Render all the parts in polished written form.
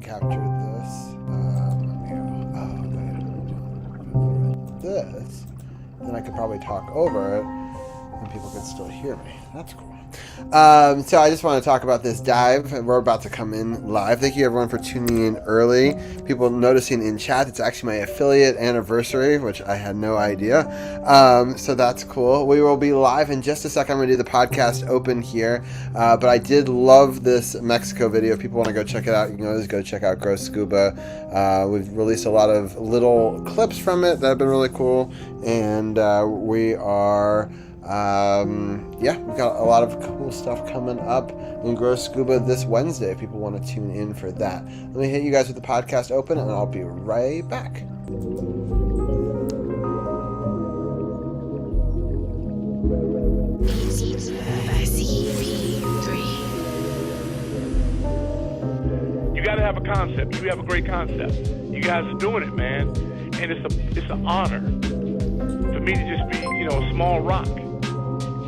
capture this. This, then I could probably talk over it, and people could still hear me. That's cool. So I just want to talk about this dive. We're about to come in live. Thank you everyone for tuning in early. People noticing in chat, it's actually my affiliate anniversary, which I had no idea. So that's cool. We will be live in just a second. I'm going to do the podcast open here. But I did love this Mexico video. If people want to go check it out, you can always go check out Gross Scuba. We've released a lot of little clips from it that have been really cool. And we are... we've got a lot of cool stuff coming up in Gross Scuba this Wednesday if people want to tune in for that. Let me hit you guys with the podcast open and I'll be right back. You got to have a concept. You have a great concept. You guys are doing it, man. And it's an honor for me to just be, a small rock,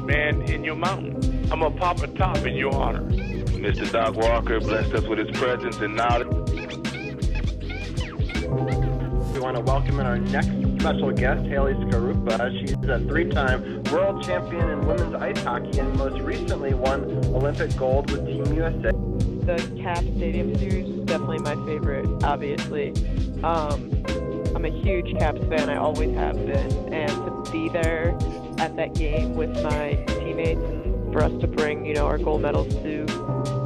man, in your mountain. I'm going to pop a top in your honor. Mr. Doc Walker blessed us with his presence and knowledge. We want to welcome in our next special guest, Haley Skarupa. She's a three-time world champion in women's ice hockey and most recently won Olympic gold with Team USA. The Cap Stadium Series is definitely my favorite, obviously. I'm a huge Caps fan, I always have been, and to be there at that game with my teammates and for us to bring, our gold medals to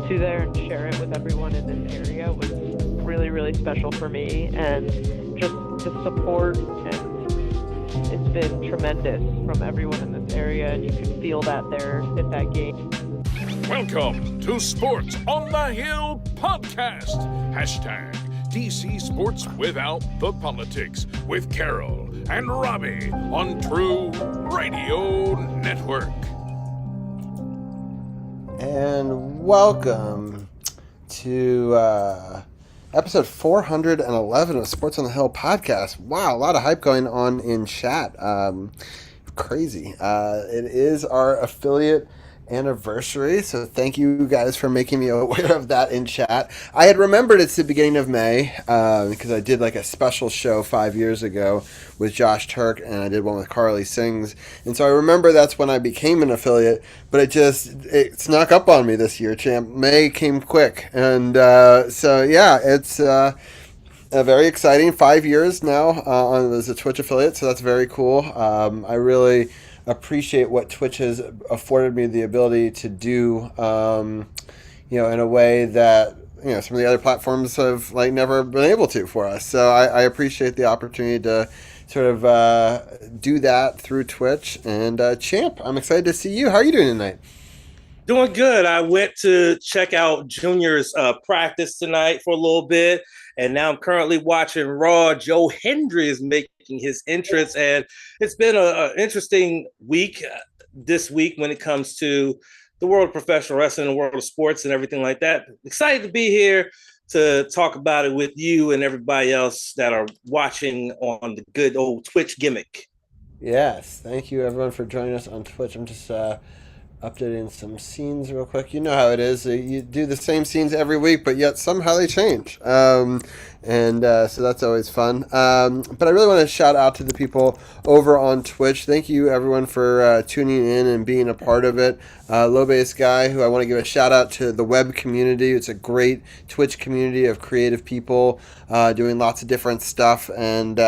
there and share it with everyone in this area was really, really special for me, and just the support, and it's been tremendous from everyone in this area, and you can feel that there at that game. Welcome to Sports on the Hill podcast. Hashtag DC Sports Without the Politics with Carol and Robbie on True Radio Network. And welcome to episode 411 of Sports on the Hill podcast. Wow, a lot of hype going on in chat. Crazy. It is our affiliate anniversary, so thank you guys for making me aware of that in chat. I had remembered it's the beginning of May because I did like a special show 5 years ago with Josh Turk, and I did one with Carly Sings, and so I remember that's when I became an affiliate, but it snuck up on me this year, champ. May came quick, and it's very exciting. 5 years now as a Twitch affiliate, so that's very cool. I really appreciate what Twitch has afforded me the ability to do, in a way that some of the other platforms have never been able to for us. So I appreciate the opportunity to sort of do that through Twitch. And Champ, I'm excited to see you. How are you doing tonight? Doing good. I went to check out Junior's practice tonight for a little bit, and now I'm currently watching RAW. Joe Hendry is making his entrance, and it's been an interesting week this week when it comes to the world of professional wrestling, the world of sports, and everything like that. Excited to be here to talk about it with you and everybody else that are watching on the good old Twitch gimmick. Yes, thank you everyone for joining us on Twitch. I'm just updating some scenes real quick. You know how it is. You do the same scenes every week, but yet somehow they change. So that's always fun. But I really want to shout out to the people over on Twitch. Thank you, everyone, for tuning in and being a part of it. Low Base Guy, who I want to give a shout out to the web community. It's a great Twitch community of creative people doing lots of different stuff. And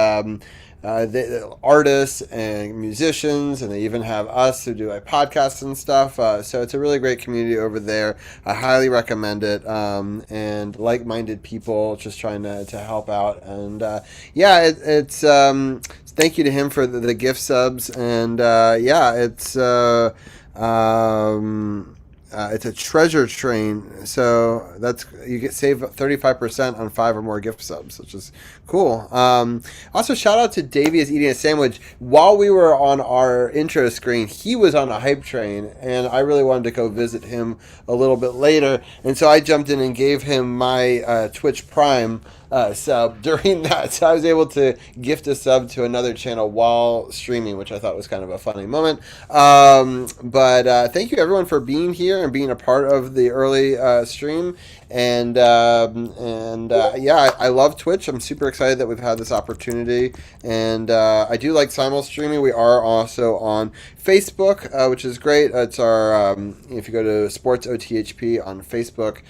artists and musicians, and they even have us who do podcasts and stuff. So it's a really great community over there. I highly recommend it. And like-minded people just trying to help out. And it's thank you to him for the gift subs. And it's a treasure train, so you get save 35% on 5 or more gift subs, which is cool. Also, shout out to Davey is eating a sandwich while we were on our intro screen. He was on a hype train, and I really wanted to go visit him a little bit later, and so I jumped in and gave him my Twitch Prime So during that, so I was able to gift a sub to another channel while streaming, which I thought was kind of a funny moment. But thank you everyone for being here and being a part of the early stream. And yeah, I love Twitch. I'm super excited that we've had this opportunity, and I do like simul streaming. We are also on Facebook, which is great. It's our if you go to SportsOTHP on Facebook.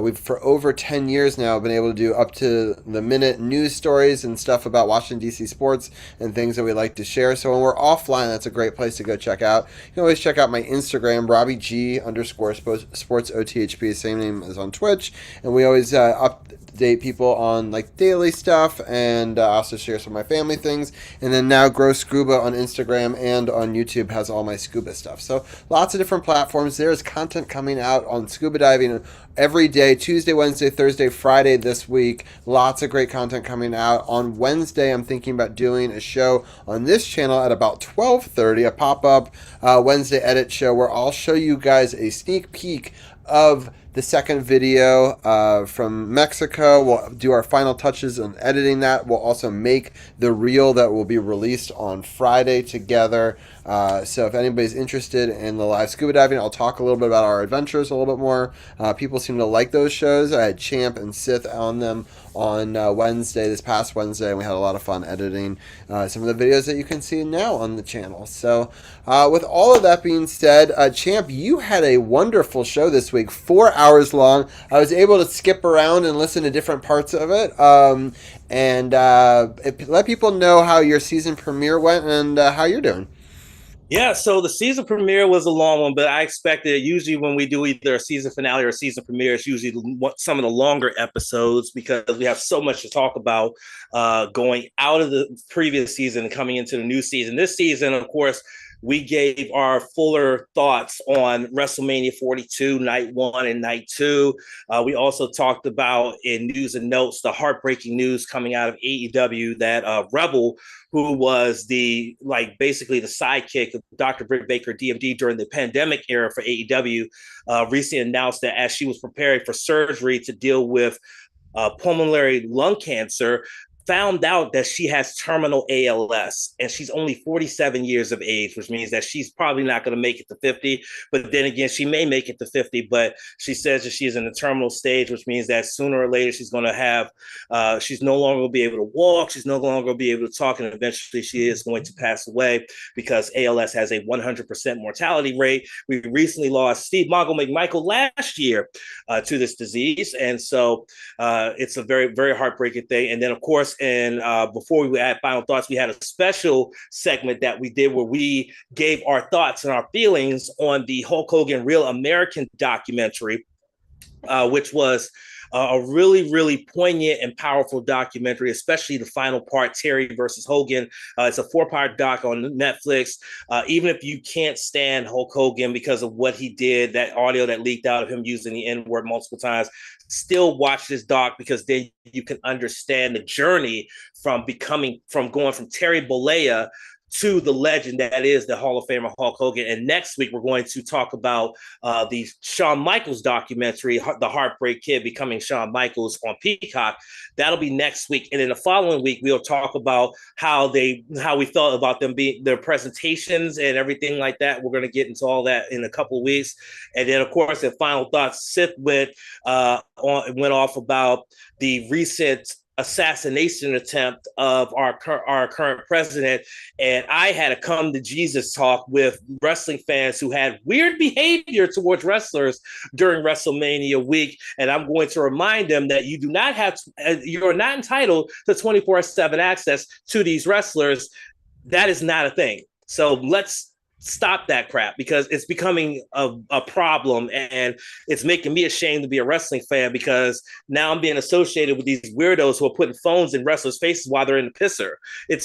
We've for over 10 years now been able to do up to the minute news stories and stuff about Washington D.C. sports and things that we like to share. So when we're offline, that's a great place to go check out. You can always check out my Instagram, RobbieG _SportsOTHP, same name as on Twitch, and we always update people on like daily stuff, and also share some of my family things. And then now Grow Scuba on Instagram and on YouTube has all my scuba stuff. So lots of different platforms. There's content coming out on scuba diving every day, Tuesday, Wednesday, Thursday, Friday this week. Lots of great content coming out. On Wednesday, I'm thinking about doing a show on this channel at about 12:30, a pop-up Wednesday edit show where I'll show you guys a sneak peek of the second video from Mexico. We'll do our final touches on editing that. We'll also make the reel that will be released on Friday together. So if anybody's interested in the live scuba diving, I'll talk a little bit about our adventures a little bit more. People seem to like those shows. I had Champ and Sith on them on Wednesday, this past Wednesday, and we had a lot of fun editing some of the videos that you can see now on the channel. So with all of that being said, Champ, you had a wonderful show this week, 4 hours long. I was able to skip around and listen to different parts of it, and let people know how your season premiere went and how you're doing. Yeah, so the season premiere was a long one, but I expected usually when we do either a season finale or a season premiere, it's usually some of the longer episodes because we have so much to talk about going out of the previous season and coming into the new season. This season, of course, we gave our fuller thoughts on WrestleMania 42, night 1 and night 2. We also talked about in news and notes the heartbreaking news coming out of AEW that Rebel, who was basically the sidekick of Dr. Britt Baker, DMD, during the pandemic era for AEW, recently announced that as she was preparing for surgery to deal with pulmonary lung cancer, found out that she has terminal ALS, and she's only 47 years of age, which means that she's probably not going to make it to 50. But then again, she may make it to 50, but she says that she's in the terminal stage, which means that sooner or later she's going to have, she's no longer going to be able to walk. She's no longer going to be able to talk. And eventually she is going to pass away because ALS has a 100% mortality rate. We recently lost Steve Mongo McMichael last year to this disease. And so it's a very, very heartbreaking thing. And then, of course, and before we had final thoughts, we had a special segment that we did where we gave our thoughts and our feelings on the Hulk Hogan Real American documentary, which was a really, really poignant and powerful documentary, especially the final part, Terry versus Hogan. It's a 4-part doc on Netflix. Even if you can't stand Hulk Hogan because of what he did, that audio that leaked out of him using the N-word multiple times, still watch this doc because then you can understand the journey from going from Terry Bollea to the legend that is the Hall of Famer Hulk Hogan. And next week, we're going to talk about the Shawn Michaels documentary, The Heartbreak Kid Becoming Shawn Michaels on Peacock. That'll be next week. And in the following week, we'll talk about how we felt about them being their presentations and everything like that. We're going to get into all that in a couple of weeks. And then, of course, in final thoughts, Sith went off about the recent assassination attempt of our current president, and I had a come to Jesus talk with wrestling fans who had weird behavior towards wrestlers during WrestleMania week, and I'm going to remind them that you're not entitled to 24/7 access to these wrestlers. That is not a thing. So let's stop that crap because it's becoming a problem, and it's making me ashamed to be a wrestling fan because now I'm being associated with these weirdos who are putting phones in wrestlers' faces while they're in the pisser.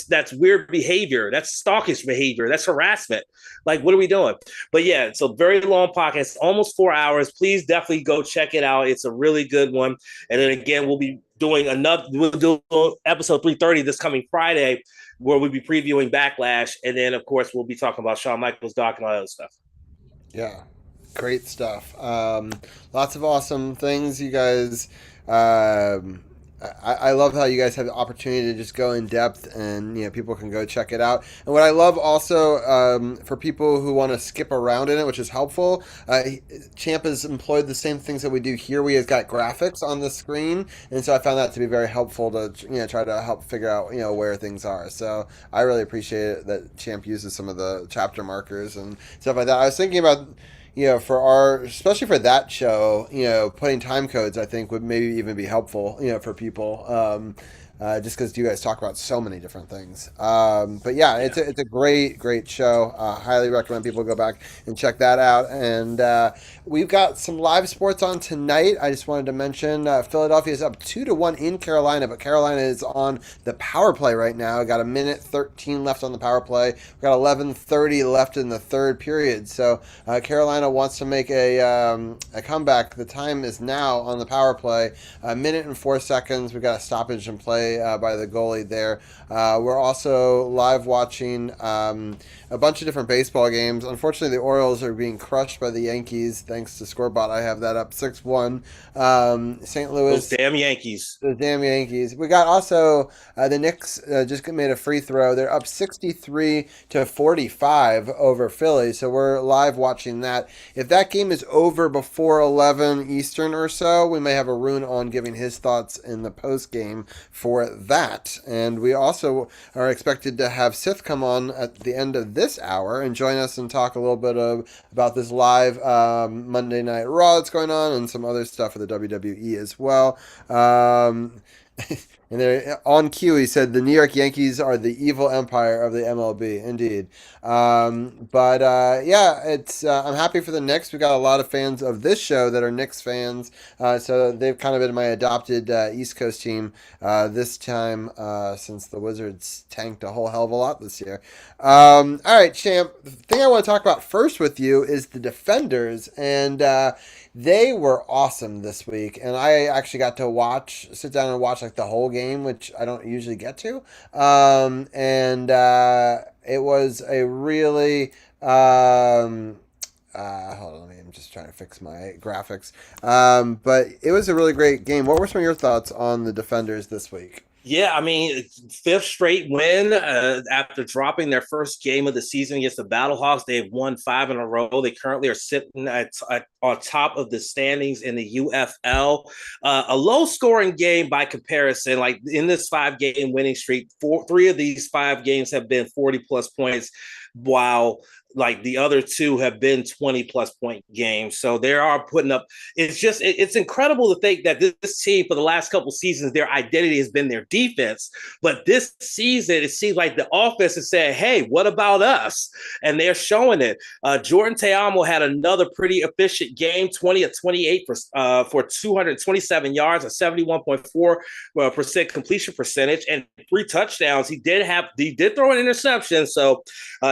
That's weird behavior. That's stalkish behavior. That's harassment. Like, what are we doing? But yeah, it's a very long podcast, almost 4 hours. Please definitely go check it out. It's a really good one. And then again, we'll do episode 330 this coming Friday, where we'll be previewing Backlash, and then of course we'll be talking about Shawn Michaels doc and all that other stuff. Yeah, great stuff. Lots of awesome things, you guys. I love how you guys have the opportunity to just go in depth, and people can go check it out. And what I love also, for people who want to skip around in it, which is helpful, Champ has employed the same things that we do here. We have got graphics on the screen, and so I found that to be very helpful to try to help figure out where things are. So I really appreciate it that Champ uses some of the chapter markers and stuff like that. I was thinking about, especially for that show, putting time codes, I think would maybe even be helpful, for people. Just because you guys talk about so many different things. But yeah, it's a great show. Highly recommend people go back and check that out. And we've got some live sports on tonight. I just wanted to mention Philadelphia is up 2-1 in Carolina, but Carolina is on the power play right now. Got 1:13 left on the power play. We've got 11:30 left in the third period. So Carolina wants to make a comeback. The time is now on the power play. 1:04. We've got a stoppage in play by the goalie there. We're also live watching a bunch of different baseball games. Unfortunately, the Orioles are being crushed by the Yankees, thanks to Scorebot. I have that up 6-1. St. Louis. Those damn Yankees. The damn Yankees. We got also the Knicks just made a free throw. They're up 63-45 over Philly, so we're live watching that. If that game is over before 11 Eastern or so, we may have Arun on giving his thoughts in the post game for that. And we also are expected to have Sith come on at the end of this hour and join us and talk a little bit about this live Monday Night Raw that's going on and some other stuff for the WWE as well. And there, on cue, he said the New York Yankees are the evil empire of the MLB. Indeed. Yeah, it's I'm happy for the Knicks. We got a lot of fans of this show that are Knicks fans. So they've kind of been my adopted East Coast team this time since the Wizards tanked a whole hell of a lot this year. All right, Champ. The thing I want to talk about first with you is the Defenders. And they were awesome this week, and I actually got to sit down and watch like the whole game, which I don't usually get to. It was a really hold on, I'm just trying to fix my graphics. But it was a really great game. What were some of your thoughts on the Defenders this week? Yeah, I mean, fifth straight win after dropping their first game of the season against the Battlehawks. They've won 5 in a row. They currently are sitting on top of the standings in the UFL. A low-scoring game by comparison. Like in this 5-game winning streak, 3 of these 5 games have been 40-plus points, while like the other 2 have been 20-plus point games. So they are putting up. It's incredible to think that this team for the last couple seasons, their identity has been their defense. But this season, it seems like the offense has said, hey, what about us? And they're showing it. Jordan Teamo had another pretty efficient game, 20 of 28 for 227 yards, a 71.4% completion percentage, and 3 touchdowns. He did throw an interception. So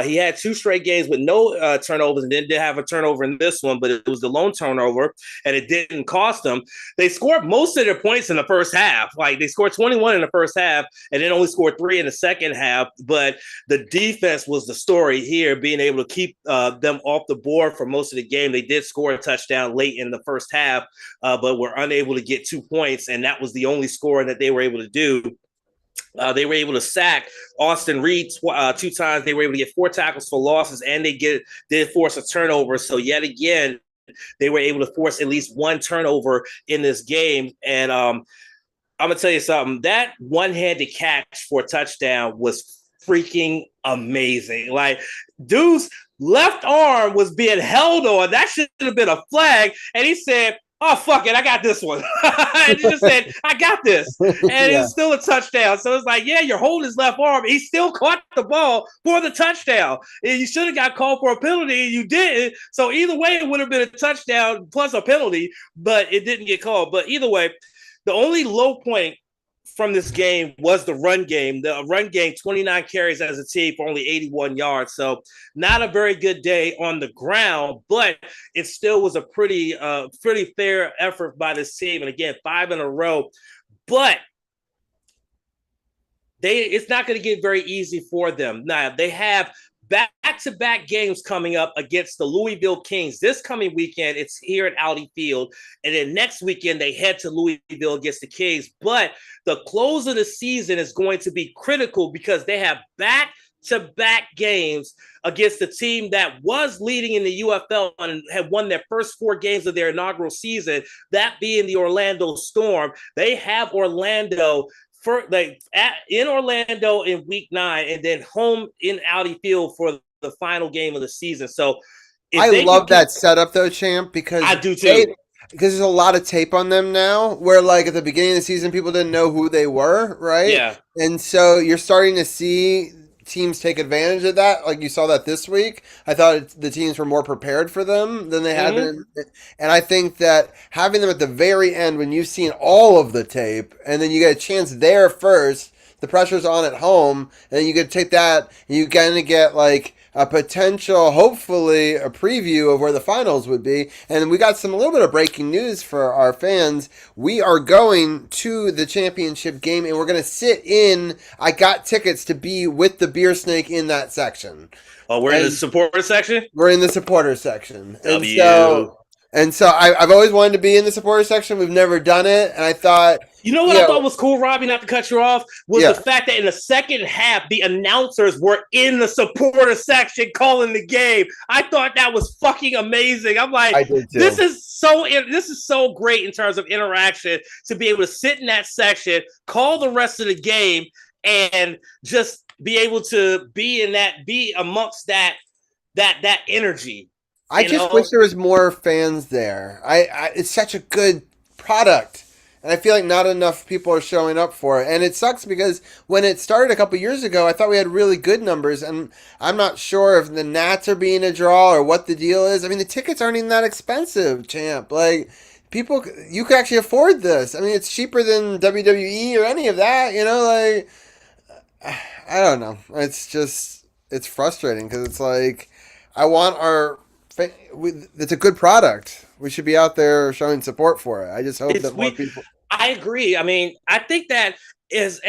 he had 2 straight games with no turnovers, and then did have a turnover in this one, but it was the lone turnover, and it didn't cost them. They scored most of their points in the first half. Like they scored 21 in the first half, and then only scored 3 in the second half. But the defense was the story here, being able to keep them off the board for most of the game. They did score a touchdown late in the first half, but were unable to get 2 points, and that was the only scoring that they were able to do. They were able to sack Austin Reed 2 times. They were able to get 4 tackles for losses, and they did force a turnover. So yet again, they were able to force at least 1 turnover in this game. And I'm going to tell you something. That one-handed catch for a touchdown was freaking amazing. Like, dude's left arm was being held on. That should have been a flag. And he said, oh, fuck it, I got this one. And he just said, I got this. And It's still a touchdown. So it's like, yeah, you're holding his left arm. He still caught the ball for the touchdown. And you should have got called for a penalty, and you didn't. So either way, it would have been a touchdown plus a penalty, but it didn't get called. But either way, the only low point from this game was the run game. The run game, 29 carries as a team for only 81 yards. So not a very good day on the ground, but it still was a pretty fair effort by this team. And again, 5 in a row. But it's not going to get very easy for them. Now, they have back-to-back games coming up against the Louisville Kings. This coming weekend, it's here at Audi Field. And then next weekend, they head to Louisville against the Kings. But the close of the season is going to be critical because they have back-to-back games against the team that was leading in the UFL and had won their first 4 games of their inaugural season, that being the Orlando Storm. They have Orlando in Orlando in week 9 and then home in Audi Field for the final game of the season. So I love that setup though, Champ, because I do too. Because there's a lot of tape on them now where like at the beginning of the season, people didn't know who they were. Right. Yeah. And so you're starting to see teams take advantage of that. Like you saw that this week. I thought the teams were more prepared for them than they had been. And I think that having them at the very end when you've seen all of the tape and then you get a chance there first, the pressure's on at home, and then you get to take that and you kind of get like a potential, hopefully, a preview of where the finals would be. And we got a little bit of breaking news for our fans. We are going to the championship game, and we're going to sit in. I got tickets to be with the Beer Snake in that section. Oh, we're in the supporter section? We're in the supporter section. And so I've always wanted to be in the supporter section. We've never done it. And I thought... You know what I thought was cool, Robbie, not to cut you off, was the fact that in the second half, the announcers were in the supporter section calling the game. I thought that was fucking amazing. I'm like, this is so great in terms of interaction to be able to sit in that section, call the rest of the game, and just be able to be amongst that energy. I just wish there was more fans there. It's such a good product, and I feel like not enough people are showing up for it. And it sucks because when it started a couple years ago, I thought we had really good numbers, and I'm not sure if the Nats are being a draw or what the deal is. I mean, the tickets aren't even that expensive, Champ. Like, people, you could actually afford this. I mean, it's cheaper than WWE or any of that, like, I don't know. It's frustrating because it's like, I want it's a good product. We should be out there showing support for it. I just hope that more people. I agree. I mean, I think that if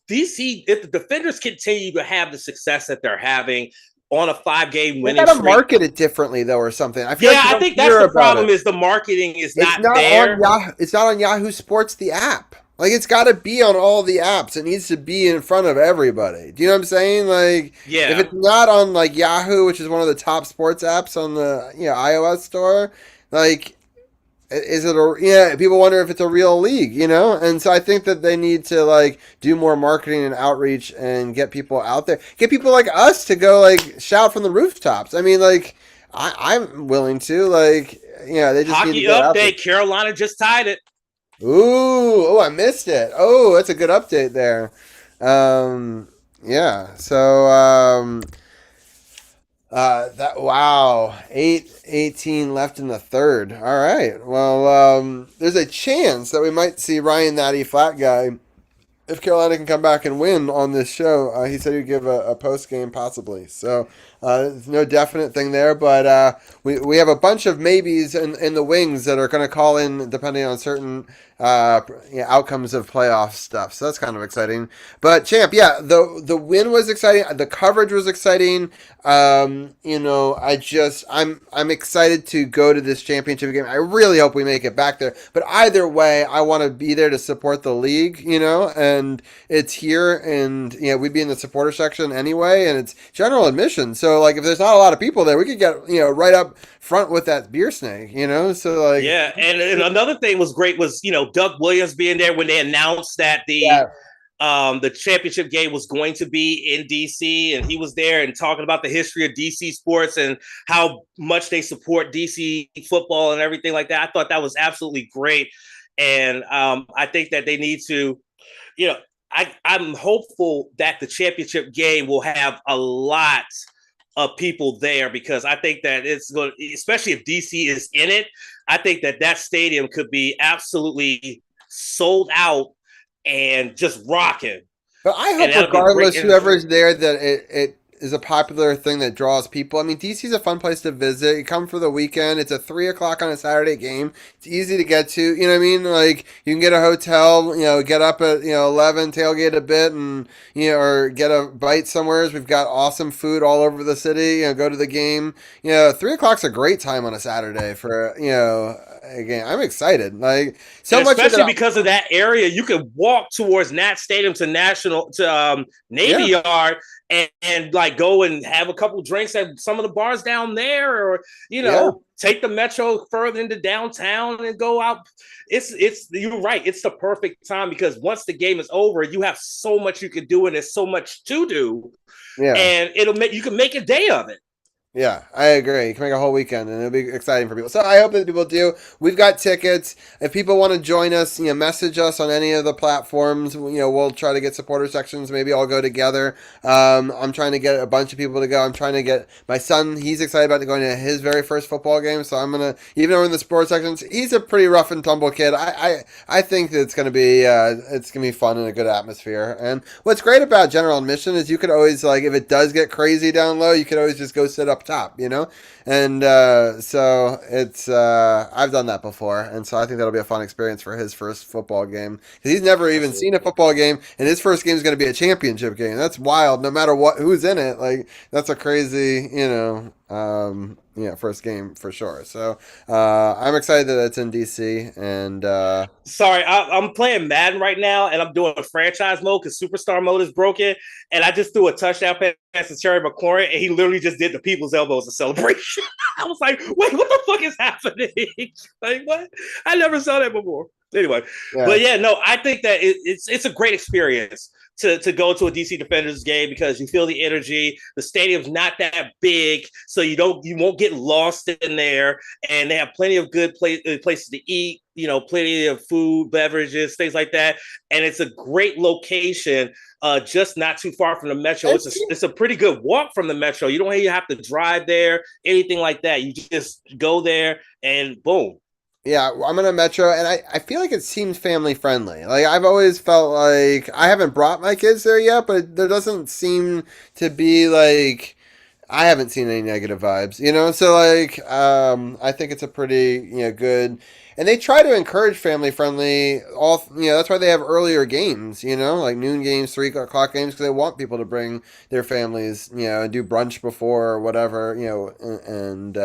the Defenders continue to have the success that they're having on a 5-game winning streak, they gotta market it differently though, or something. I think that's the problem. Is the marketing is not there. It's not on Yahoo Sports, the app. Like, it's got to be on all the apps. It needs to be in front of everybody. Do you know what I'm saying? Like, if it's not on, like, Yahoo, which is one of the top sports apps on the iOS store, like, people wonder if it's a real league, And so I think that they need to, like, do more marketing and outreach and get people out there. Get people like us to go, like, shout from the rooftops. I mean, like, I'm willing to. Like, they just Hockey need to get out there. Carolina just tied it. Ooh, I missed it. Oh, that's a good update there. So 8:18 left in the third. All right. Well, there's a chance that we might see Ryan Natty Flat Guy if Carolina can come back and win on this show. He said he'd give a post game possibly. So there's no definite thing there, but we have a bunch of maybes in the wings that are going to call in depending on certain outcomes of playoff stuff. So that's kind of exciting. But Champ, the win was exciting. The coverage was exciting. I'm excited to go to this championship game. I really hope we make it back there. But either way, I want to be there to support the league, and it's here, and we'd be in the supporter section anyway, and it's general admission. So like, if there's not a lot of people there, we could get right up front with that Beer Snake, So like, and another thing was great was Doug Williams being there when they announced that the championship game was going to be in DC, and he was there and talking about the history of DC sports and how much they support DC football and everything like that. I thought that was absolutely great, and I think that they need to, I'm hopeful that the championship game will have a lot of people there, because I think that it's going to, especially if DC is in it, I think that stadium could be absolutely sold out and just rocking. But I hope regardless, whoever is there, that is a popular thing that draws people. I mean, DC is a fun place to visit. You come for the weekend. It's a 3 o'clock on a Saturday game. It's easy to get to. You know what I mean? Like you can get a hotel. Get up at 11, tailgate a bit, and or get a bite somewhere. We've got awesome food all over the city. Go to the game. 3 o'clock's a great time on a Saturday for a game. I'm excited. Like so and much, especially because of that area. You can walk towards Nat Stadium to Navy Yard and like go and have a couple drinks at some of the bars down there, or take the metro further into downtown and go out. It's you're right. It's the perfect time because once the game is over, you have so much you can do and there's so much to do. Yeah, and you can make a day of it. Yeah, I agree. You can make a whole weekend, and it'll be exciting for people. So I hope that people do. We've got tickets. If people want to join us, message us on any of the platforms. We'll try to get supporter sections. Maybe all go together. I'm trying to get a bunch of people to go. I'm trying to get my son. He's excited about going to his very first football game. So I'm gonna, even though we're in the sports sections, he's a pretty rough and tumble kid. I think that it's gonna be fun and a good atmosphere. And what's great about general admission is you could always, like, if it does get crazy down low, you could always just go sit up top, and so it's I've done that before, and so I think that'll be a fun experience for his first football game because he's never even seen a football game, and his first game is going to be a championship game. That's wild. No matter who's in it, like that's a crazy first game for sure. So I'm excited that it's in DC. And sorry, I'm playing Madden right now, and I'm doing a franchise mode because Superstar mode is broken. And I just threw a touchdown pass to Terry McLaurin, and he literally just did the people's elbows of celebration. I was like, wait, what the fuck is happening? Like, what? I never saw that before. Anyway, but I think that it's a great experience to go to a DC Defenders game because you feel the energy. The stadium's not that big, so you won't get lost in there, and they have plenty of good places to eat. Plenty of food, beverages, things like that, and it's a great location. Just not too far from the metro. It's a pretty good walk from the metro. You don't have to drive there, anything like that. You just go there and boom. Yeah, I'm in a metro, and I feel like it seems family friendly. Like I've always felt like I haven't brought my kids there yet, but there doesn't seem to be like I haven't seen any negative vibes, So like I think it's a pretty good. And they try to encourage family friendly. That's why they have earlier games. Like noon games, 3 o'clock games, because they want people to bring their families. And do brunch before or whatever. And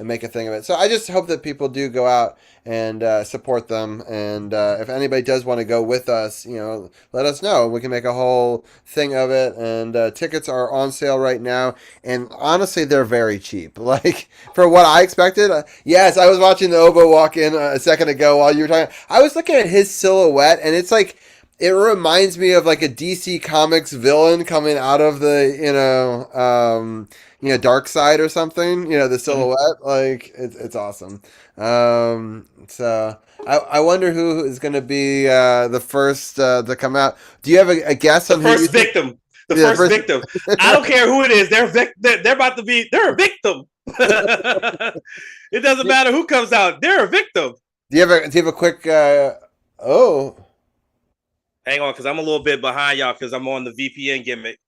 make a thing of it. So I just hope that people do go out and support them. And if anybody does want to go with us, let us know. We can make a whole thing of it. And tickets are on sale right now. And honestly, they're very cheap. Like for what I expected. Yes, I was watching the Obo walk in a second ago while you were talking. I was looking at his silhouette, and it's like it reminds me of like a DC Comics villain coming out of the Dark Side or something. The silhouette, like it's awesome. So I wonder who is going to be the first to come out. Do you have a guess on the first victim? The first victim. I don't care who it is. They're a victim. It doesn't matter who comes out. They're a victim. Do you have a quick? Hang on, because I'm a little bit behind y'all because I'm on the VPN gimmick.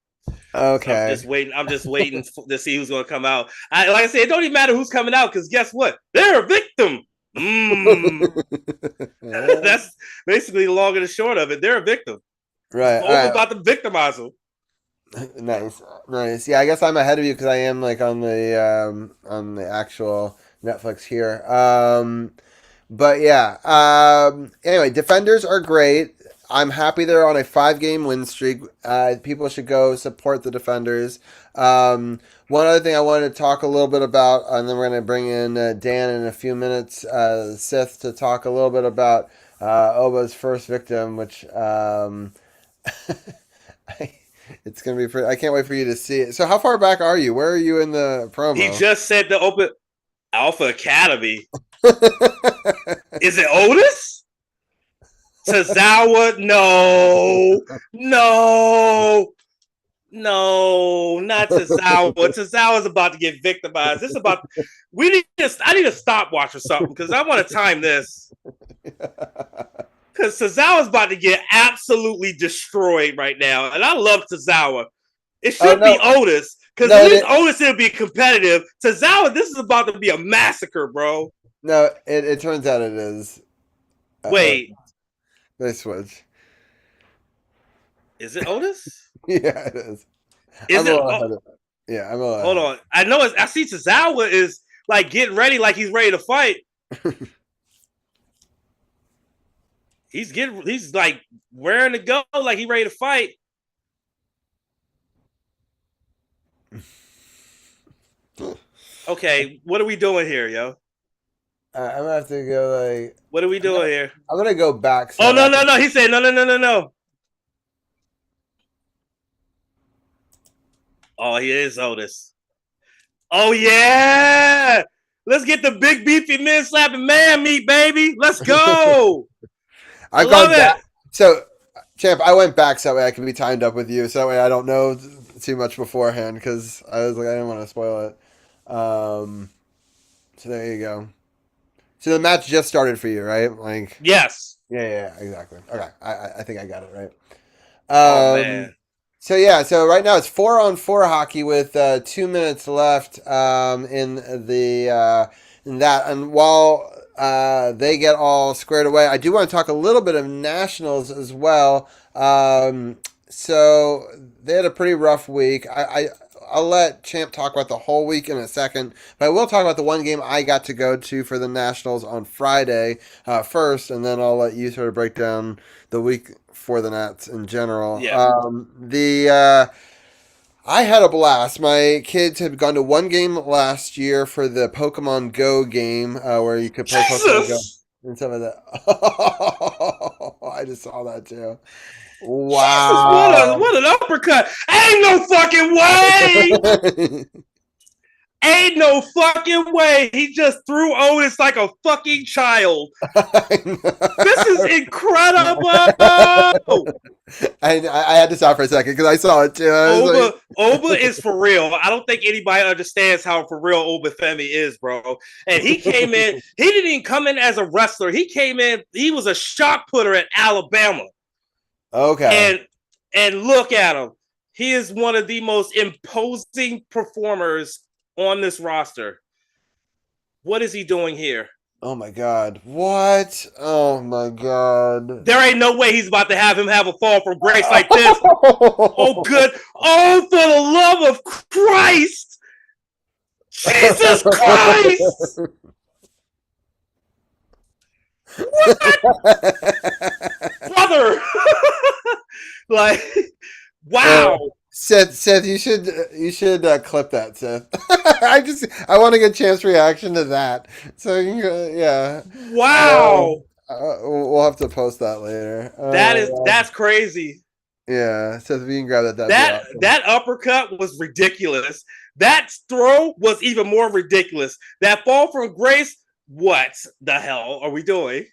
Okay. So I'm just waiting to see who's going to come out. Like I said, it don't even matter who's coming out because guess what? They're a victim. That's basically the long and the short of it. They're a victim. Right. It's about to victimize them. Nice. Yeah, I guess I'm ahead of you because I am like on the actual Netflix here. But yeah. Anyway, Defenders are great. I'm happy they're on a 5-game win streak. People should go support the Defenders. One other thing I wanted to talk a little bit about, and then we're going to bring in Dan in a few minutes, Sith, to talk a little bit about Obo's first victim, which it's going to be pretty. I can't wait for you to see it. So how far back are you? Where are you in the promo? He just said the Open Alpha Academy. Is it Otis? Tozawa? No, not Tozawa. Tozawa's about to get victimized. I need to stopwatch or something because I want to time this. Because Tozawa's about to get absolutely destroyed right now, and I love Tozawa. It should be Otis Because No, at least Otis will be competitive. Tozawa, this is about to be a massacre, bro. No, it turns out it is. Wait. They switch. Is it Otis? Yeah, it is. Is it? Yeah, I'm a little Hold on. I know I see Tozawa is like getting ready, like he's ready to fight. He's like raring to go, like he's ready to fight. Okay, what are we doing here, yo? I'm gonna have to go like. What are we doing here? I'm gonna go back. Oh no! He said no. Oh, he is Otis. Oh yeah! Let's get the big beefy men slapping man meat, baby. Let's go. I love it. So, champ, I went back so that way I can be timed up with you. So that way I don't know too much beforehand because I was like I didn't want to spoil it. So there you go. So the match just started for you, right? Like yes. Yeah, exactly. Okay, I think I got it right. Oh man. So yeah, so right now it's 4-on-4 hockey with 2 minutes left in that, and while they get all squared away, I do want to talk a little bit of Nationals as well. So they had a pretty rough week. I'll let Champ talk about the whole week in a second, but I will talk about the one game I got to go to for the Nationals on Friday first, and then I'll let you sort of break down the week for the Nats in general. Yeah. I had a blast. My kids had gone to one game last year for the Pokemon Go game where you could play Pokemon Go and some of that. I just saw that too. Wow. Jesus, what an uppercut. Ain't no fucking way. Ain't no fucking way. He just threw Otis like a fucking child. This is incredible. I had to stop for a second because I saw it too. Oba is for real. I don't think anybody understands how for real Oba Femi is, bro. And he came in. He didn't even come in as a wrestler. He came in. He was a shot putter at Alabama. Okay. And look at him. He is one of the most imposing performers on this roster. What is he doing here? Oh my God. What? Oh my God. There ain't no way he's about to have him have a fall from grace like this. Oh, good. Oh, for the love of Christ. Jesus Christ. What? Brother. Like, wow. Seth, you should clip that, Seth. I want to get Champ's reaction to that. So yeah. Wow. We'll have to post that later. That's crazy. Yeah, Seth, if you can grab that. Awesome. That uppercut was ridiculous. That throw was even more ridiculous. That fall from grace. What the hell are we doing?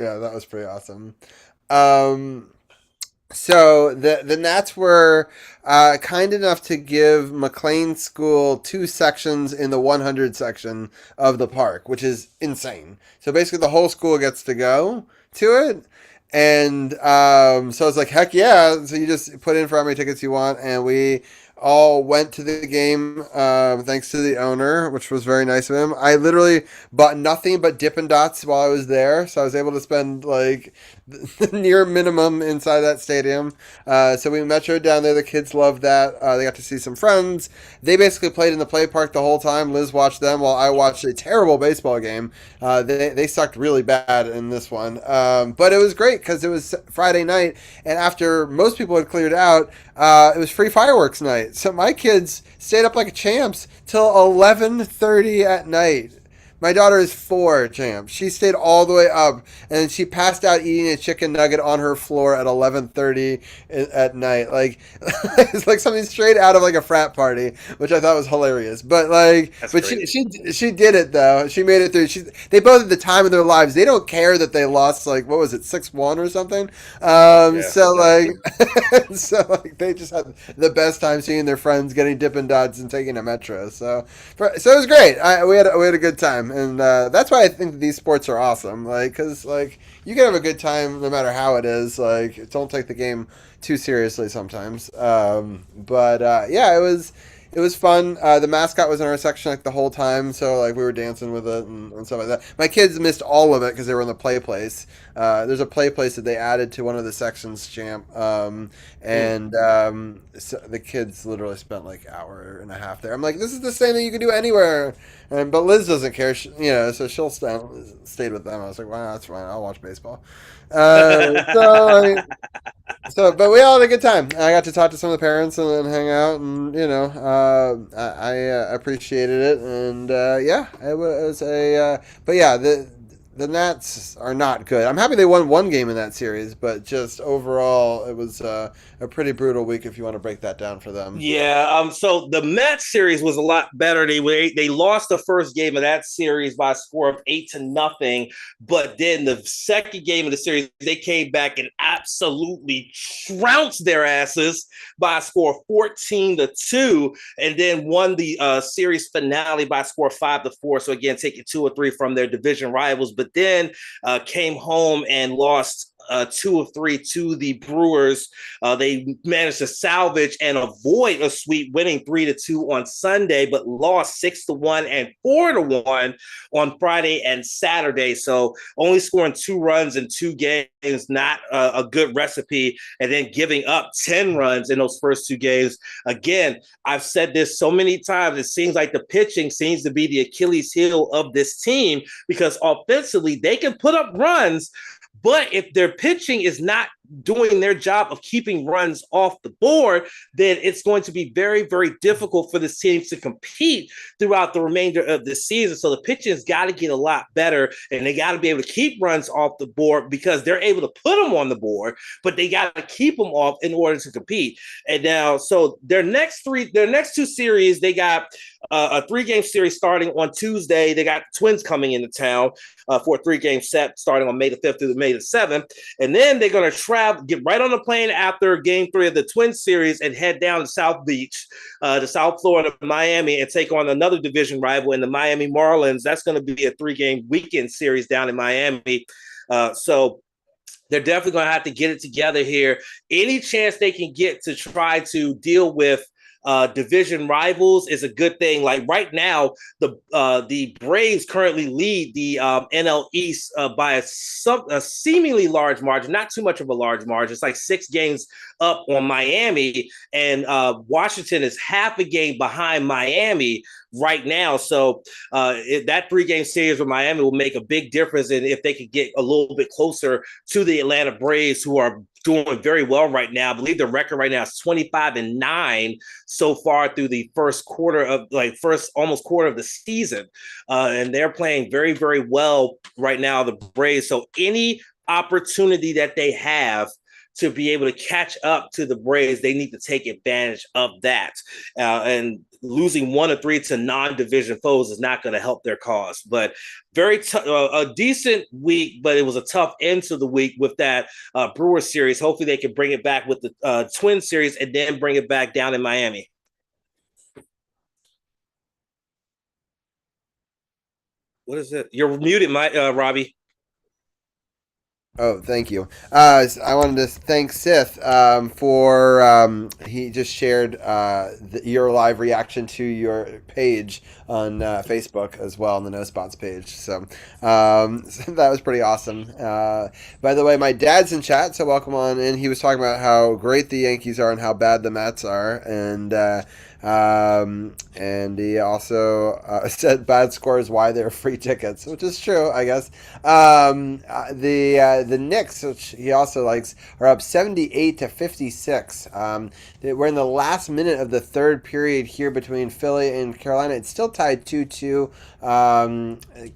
Yeah, that was pretty awesome. So the Nats were kind enough to give McLean School 2 sections in the 100 section of the park, which is insane. So basically the whole school gets to go to it. And so it's like, heck yeah. So you just put in for how many tickets you want. And we all went to the game thanks to the owner, which was very nice of him. I literally bought nothing but Dippin' Dots while I was there. So I was able to spend like the near minimum inside that stadium. So we metroed down there. The kids loved that. They got to see some friends. They basically played in the play park the whole time. Liz watched them while I watched a terrible baseball game. They sucked really bad in this one. But it was great because it was Friday night. And after most people had cleared out, it was free fireworks night. So my kids stayed up like champs till 11:30 at night. My daughter is 4, champ. She stayed all the way up, and she passed out eating a chicken nugget on her floor at 11:30 at night. Like it's like something straight out of like a frat party, which I thought was hilarious. But like, she did it though. She made it through. They both at the time of their lives. They don't care that they lost like what was it 6-1 or something. So they just had the best time seeing their friends getting Dippin' Dots and taking a metro. So it was great. We had a good time. And that's why I think that these sports are awesome. Like, because like you can have a good time no matter how it is. Like, don't take the game too seriously sometimes. But yeah, it was fun. The mascot was in our section like the whole time, so like we were dancing with it and stuff like that. My kids missed all of it because they were in the play place. There's a play place that they added to one of the sections, champ, so the kids literally spent like an hour and a half there. I'm like, this is the same thing you can do anywhere. But Liz doesn't care, so she'll stayed with them. I was like, wow, that's fine. I'll watch baseball. But we all had a good time. I got to talk to some of the parents and then hang out, and I appreciated it, and yeah, it was but yeah, the Nats are not good. I'm happy they won one game in that series, but just overall, it was a pretty brutal week if you want to break that down for them. Yeah. So the Mets series was a lot better. They lost the first game of that series by a score of 8-0, but then the second game of the series, they came back and absolutely trounced their asses by a score of 14-2, and then won the series finale by a score of 5-4. So again, taking 2 or 3 from their division rivals, but then came home and lost 2 of 3 to the Brewers. They managed to salvage and avoid a sweep, winning 3-2 on Sunday, but lost 6-1 and 4-1 on Friday and Saturday. So only scoring 2 runs in 2 games, not a good recipe, and then giving up 10 runs in those first 2 games. Again, I've said this so many times, it seems like the pitching seems to be the Achilles heel of this team, because offensively they can put up runs, but if their pitching is not doing their job of keeping runs off the board, then it's going to be very, very difficult for the teams to compete throughout the remainder of the season. So the pitching has got to get a lot better, and they got to be able to keep runs off the board, because they're able to put them on the board, but they got to keep them off in order to compete. And now, so their next 2 series, they got a 3-game series starting on Tuesday. They got the Twins coming into town for a 3-game set starting on May the 5th through May the 7th. And then they're going to get right on the plane after game 3 of the Twins series and head down to South Beach, to South Florida, Miami, and take on another division rival in the Miami Marlins. That's going to be a 3-game weekend series down in Miami. So they're definitely going to have to get it together here. Any chance they can get to try to deal with division rivals is a good thing. Like right now, the Braves currently lead the NL East by a seemingly large margin, not too much of a large margin. It's like 6 games up on Miami, and Washington is half a game behind Miami right now. So that 3-game series with Miami will make a big difference in if they could get a little bit closer to the Atlanta Braves, who are doing very well right now. I believe the record right now is 25-9 so far through the first almost quarter of the season. And they're playing very, very well right now, the Braves. So any opportunity that they have to be able to catch up to the Braves, they need to take advantage of that. And losing 1 or 3 to non-division foes is not going to help their cause. But a decent week, but it was a tough end to the week with that Brewer series. Hopefully they can bring it back with the Twin series and then bring it back down in Miami. What is it? You're muted, Robbie. Oh, thank you. I wanted to thank Sith for he just shared your live reaction to your page on Facebook as well, on the No Spots page. So that was pretty awesome. By the way, my dad's in chat, so welcome on in. He was talking about how great the Yankees are and how bad the Mets are, and he also said bad score is why they're free tickets, which is true, I guess. The Knicks, which he also likes, are up 78-56. We're in the last minute of the 3rd period here between Philly and Carolina. It's still tied 2-2.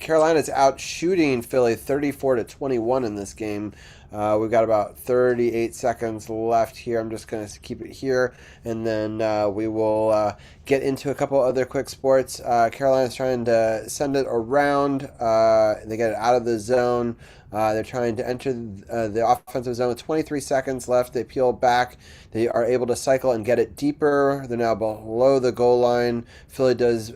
Carolina's out shooting Philly 34-21 in this game. We've got about 38 seconds left here. I'm just going to keep it here, and then we will get into a couple other quick sports. Carolina's trying to send it around. They get it out of the zone. They're trying to enter the offensive zone with 23 seconds left. They peel back. They are able to cycle and get it deeper. They're now below the goal line. Philly is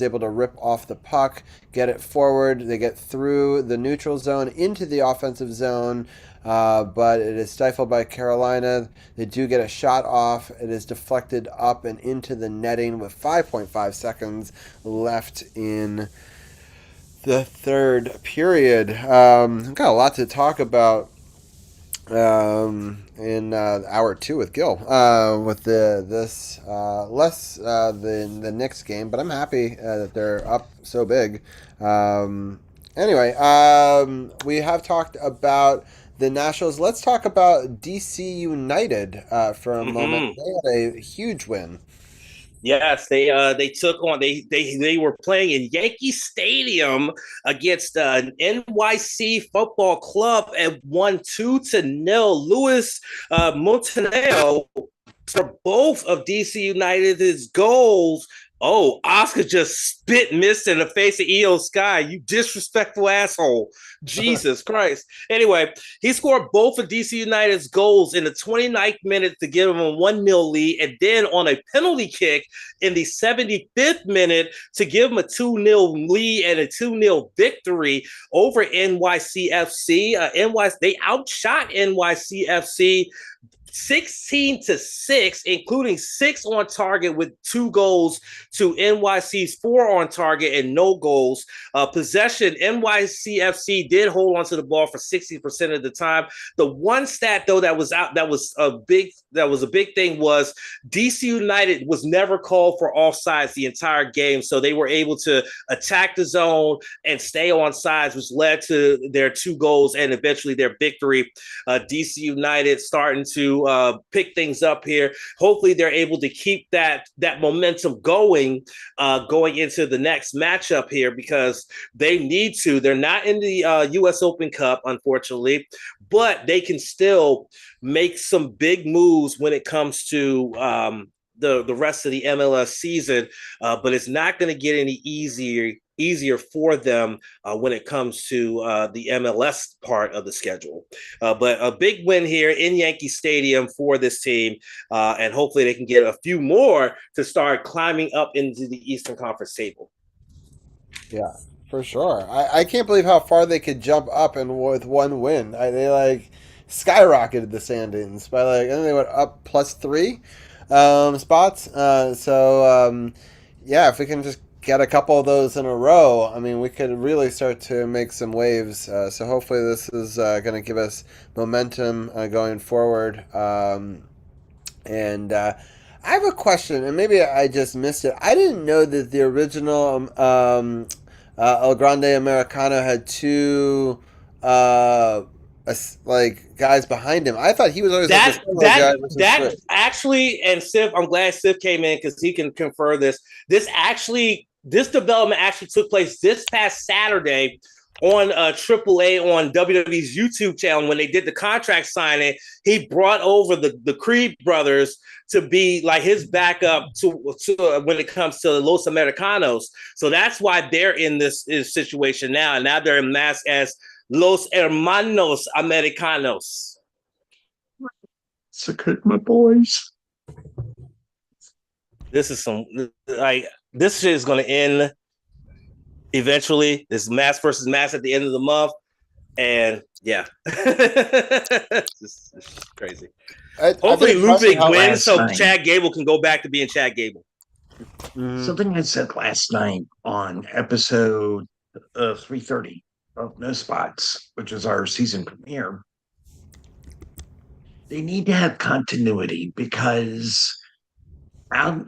able to rip off the puck, get it forward. They get through the neutral zone into the offensive zone. but it is stifled by Carolina. They do get a shot off. It is deflected up and into the netting with 5.5 seconds left in the third period. We've got a lot to talk about in hour two with Gil with this less the Knicks game, but I'm happy that they're up so big. Anyway, we have talked about the Nationals. Let's talk about DC United for a moment. They had a huge win. Yes, they took on they were playing in Yankee Stadium against NYC Football Club and won 2-0. Luis Montaneo for both of DC United's goals. Oh, Oscar just spit mist in the face of EO Sky. You disrespectful asshole. Jesus Christ. Anyway, he scored both of DC United's goals in the 29th minute to give him a 1-0 lead, and then on a penalty kick in the 75th minute to give him a 2-0 lead and a 2-0 victory over NYCFC. They outshot NYCFC 16-6, including 6 on target with 2 goals to NYC's 4 on target and no goals. Possession, NYCFC did hold onto the ball for 60% of the time. The one stat though that was a big thing was DC United was never called for offsides the entire game, so they were able to attack the zone and stay on sides, which led to their 2 goals and eventually their victory. DC United starting to pick things up here. Hopefully they're able to keep that momentum going into the next matchup here, because they need to. They're not in the US Open Cup, unfortunately, but they can still make some big moves when it comes to the rest of the MLS season, but it's not going to get any easier for them when it comes to the MLS part of the schedule. But a big win here in Yankee Stadium for this team, and hopefully they can get a few more to start climbing up into the Eastern Conference table. Yeah, for sure. I can't believe how far they could jump up and with one win. They like skyrocketed the standings by I think they went up +3 spots. Yeah, if we can just get a couple of those in a row, I mean, we could really start to make some waves. So hopefully this is going to give us momentum going forward. And I have a question, and maybe I just missed it. I didn't know that the original El Grande Americano had 2 guys behind him. I thought he was always that actually, and Sith, I'm glad Sith came in because he can confer this. This development actually took place this past Saturday on AAA on WWE's YouTube channel when they did the contract signing. He brought over the Creed brothers to be like his backup to when it comes to Los Americanos. So that's why they're in this situation now. And now they're masked as Los Hermanos Americanos. So good, my boys. This is this shit is going to end eventually. This mass versus mass at the end of the month, and yeah, it's crazy. Hopefully, Ludwig wins so Chad Gable can go back to being Chad Gable. Something I said last night on episode 330 of No Spots, which is our season premiere. They need to have continuity because out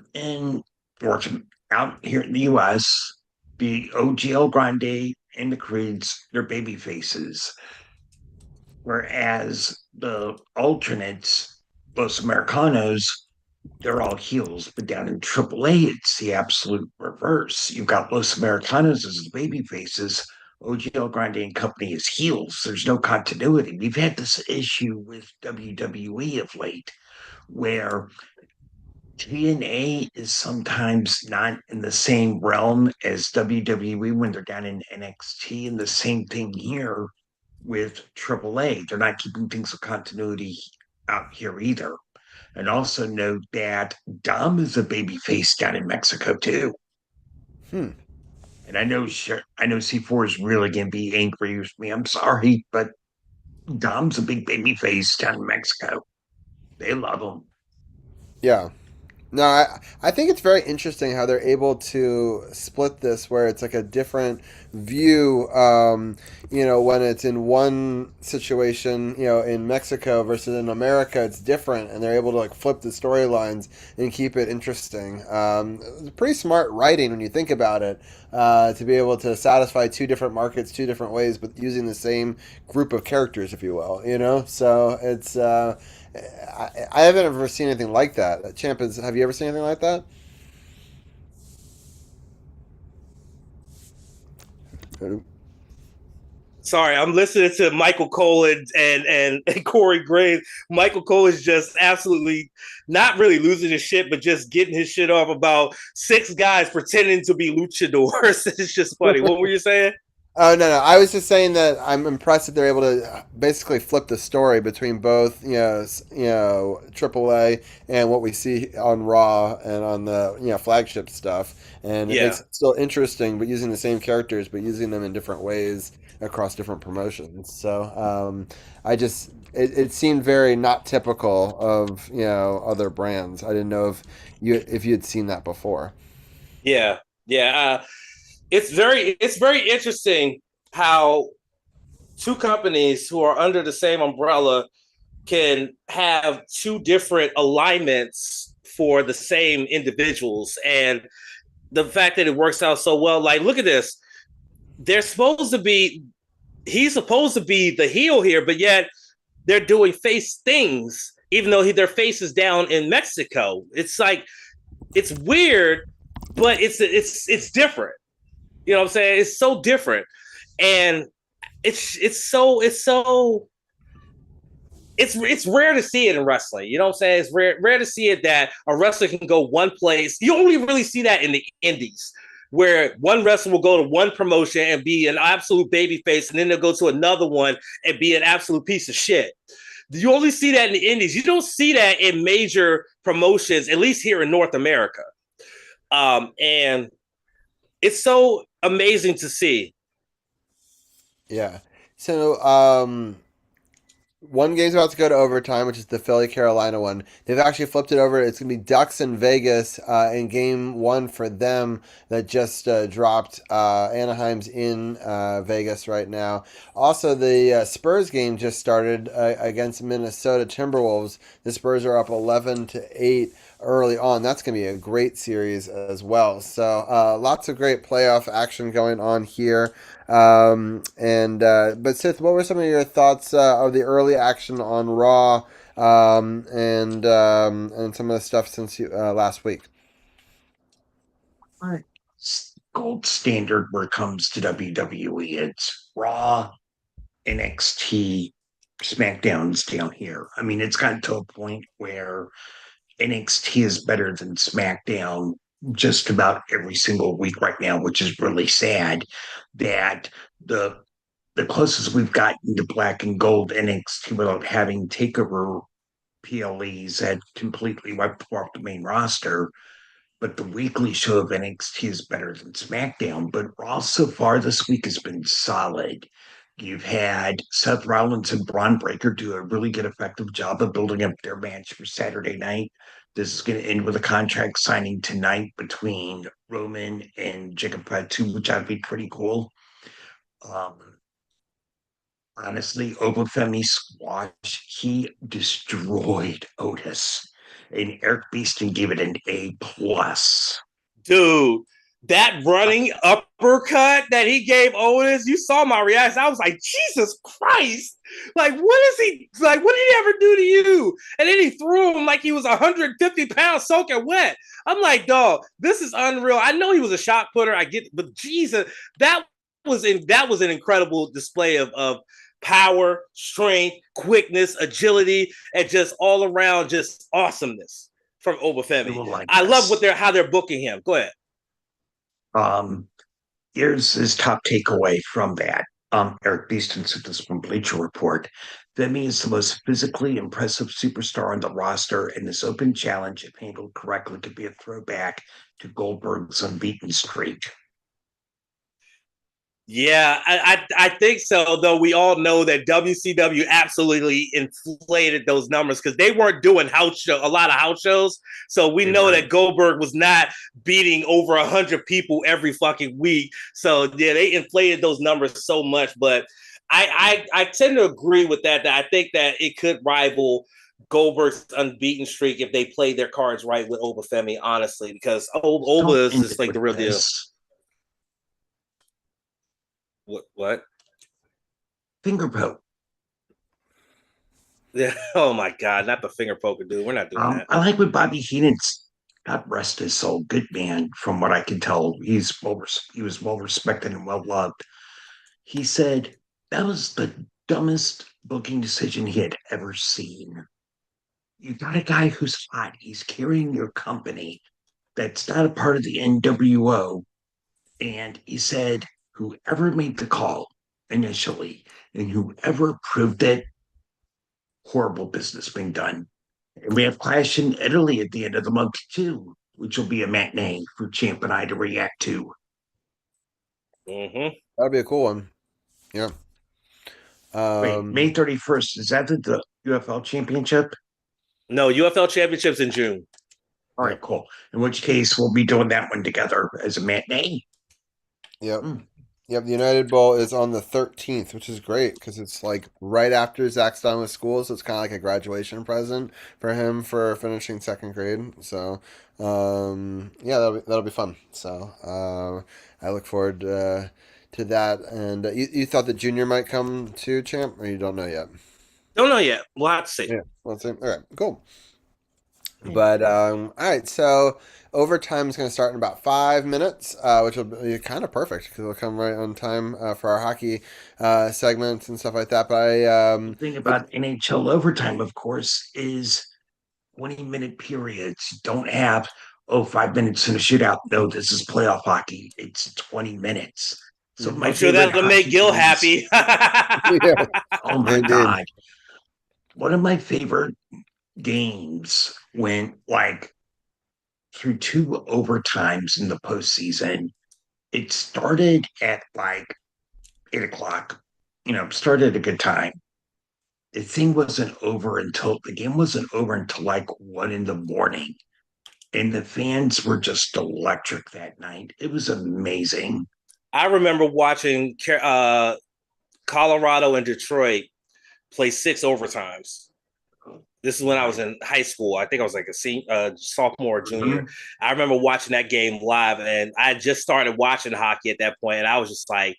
here in the U.S., the OGL Grande and the Creeds, they're baby faces. Whereas the alternates, Los Americanos, they're all heels. But down in AAA, it's the absolute reverse. You've got Los Americanos as the baby faces. OGL Grande and Company is heels. There's no continuity. We've had this issue with WWE of late where TNA is sometimes not in the same realm as WWE when they're down in NXT, and the same thing here with AAA. They're not keeping things of continuity out here either. And also note that Dom is a babyface down in Mexico too. And I know C4 is really going to be angry with me. I'm sorry, but Dom's a big baby face down in Mexico. They love him. Yeah. No, I think it's very interesting how they're able to split this where it's like a different view, when it's in one situation, in Mexico versus in America, it's different, and they're able to like flip the storylines and keep it interesting. It's pretty smart writing when you think about it, to be able to satisfy two different markets, two different ways, but using the same group of characters, if you will, So it's. I haven't ever seen anything like that. Champ, have you ever seen anything like that? Sorry, I'm listening to Michael Cole and Corey Graves. Michael Cole is just absolutely not really losing his shit, but just getting his shit off about 6 guys pretending to be luchadors. It's just funny. What were you saying? Oh no, I was just saying that I'm impressed that they're able to basically flip the story between both, AAA and what we see on Raw and on the flagship stuff, and it Yeah. makes it still interesting, but using the same characters, but using them in different ways across different promotions. So it seemed very not typical of other brands. I didn't know if you had seen that before. Yeah. Yeah. It's very interesting how 2 companies who are under the same umbrella can have 2 different alignments for the same individuals, and the fact that it works out so well. Like, look at this. He's supposed to be the heel here, but yet they're doing face things, even though their face is down in Mexico. It's like, it's weird, but it's different. You know what I'm saying? It's so different, and it's rare to see it in wrestling. You know what I'm saying? It's rare to see it that a wrestler can go one place. You only really see that in the indies, where one wrestler will go to one promotion and be an absolute babyface, and then they'll go to another one and be an absolute piece of shit. You only see that in the indies. You don't see that in major promotions, at least here in North America. And it's so amazing to see. Yeah. So, one game's about to go to overtime, which is the Philly Carolina one. They've actually flipped it over. It's going to be Ducks in Vegas in game 1 for them that just dropped. Anaheim's in Vegas right now. Also, the Spurs game just started against Minnesota Timberwolves. The Spurs are up 11-8 early on. That's going to be a great series as well. So lots of great playoff action going on here. But Sith, what were some of your thoughts of the early action on Raw and some of the stuff since last week? Gold standard where it comes to WWE. It's Raw, NXT, SmackDown's down here. I mean, it's gotten to a point where NXT is better than SmackDown just about every single week right now, which is really sad that the closest we've gotten to black and gold NXT without having takeover PLEs had completely wiped off the main roster. But the weekly show of NXT is better than SmackDown. But Raw so far this week has been solid. You've had Seth Rollins and Braun Breaker do a really good, effective job of building up their match for Saturday night. This is going to end with a contract signing tonight between Roman and Jacob Fatu, which I'd be pretty cool. Honestly, Obafemi Squash, he destroyed Otis. And Eric Beeston gave it an A+. Dude, that running uppercut that he gave Otis, you saw my reaction. I was like, Jesus Christ. Like, what did he ever do to you? And then he threw him like he was 150 pounds soaking wet. I'm like, dog, this is unreal. I know he was a shot putter. I get it, but Jesus, that was an incredible display of power, strength, quickness, agility, and just all around just awesomeness from Obafemi. I love how they're booking him. Go ahead. Here's his top takeaway from that. Eric Beeston said this from Bleacher Report. Femi is the most physically impressive superstar on the roster, and this open challenge, if handled correctly, could be a throwback to Goldberg's unbeaten streak. Yeah, I think so. Though we all know that WCW absolutely inflated those numbers because they weren't doing a lot of house shows. So we know that Goldberg was not beating over 100 people every fucking week. So yeah, they inflated those numbers so much. But I tend to agree with that. That I think that it could rival Goldberg's unbeaten streak if they played their cards right with Obafemi, honestly, because Oba is just like the real deal. What? Finger poke. Yeah. Oh my God! Not the finger poker, dude. We're not doing that. I like what Bobby Heenan's. God rest his soul. Good man. From what I can tell, he was well respected and well loved. He said that was the dumbest booking decision he had ever seen. You got a guy who's hot. He's carrying your company. That's not a part of the NWO. And he said, whoever made the call initially and whoever approved it, horrible business being done. And we have Clash in Italy at the end of the month, too, which will be a matinee for Champ and I to react to. Mm-hmm. That'd be a cool one. Yeah. Wait, May 31st, is that the UFL Championship? No, UFL Championship's in June. All right, cool. In which case, we'll be doing that one together as a matinee. Yep. Yep. The United Bowl is on the 13th, which is great because it's like right after Zach's done with school. So it's kind of like a graduation present for him for finishing second grade. So, yeah, that'll be fun. So, I look forward to that. And you thought that Junior might come to Champ, or you don't know yet? Don't know yet. We'll have to see. Yeah. Let's see. All right. Cool. But all right, so overtime is going to start in about 5 minutes, which will be kind of perfect because it'll come right on time for our hockey segments and stuff like that. But the thing about NHL overtime, of course, is 20-minute periods. You don't have 5 minutes in a shootout. No, this is playoff hockey. It's 20 minutes. So I'm sure that'll make Gil happy. yeah. Oh my God. One of my favorite games went like through 2 overtimes in the postseason. It started at like 8 o'clock, started at a good time. The game wasn't over until like 1 in the morning. And the fans were just electric that night. It was amazing. I remember watching Colorado and Detroit play 6 overtimes. This is when I was in high school. I think I was like a sophomore or junior. Mm-hmm. I remember watching that game live, and I just started watching hockey at that point, and I was just like,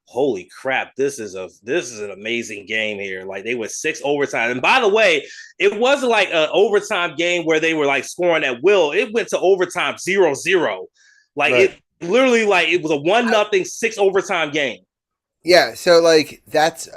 holy crap, this is an amazing game here. Like, they went 6 overtime. And by the way, it wasn't like an overtime game where they were like scoring at will. It went to overtime 0-0. Like, right. It literally, like, it was a 1-0 6 overtime game. Yeah, so like it's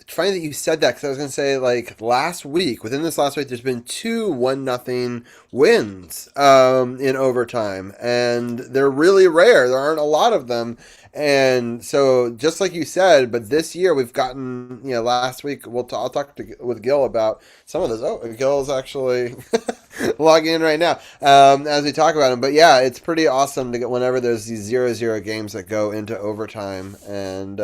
funny that you said that because I was gonna say like within this last week, there's been 2 1-0 wins in overtime, and they're really rare. There aren't a lot of them, and so just like you said, but this year we've gotten last week I'll talk with Gil about some of this. Oh, Gil's actually logging in right now as we talk about him. But yeah, it's pretty awesome to get whenever there's these 0-0 games that go into overtime, and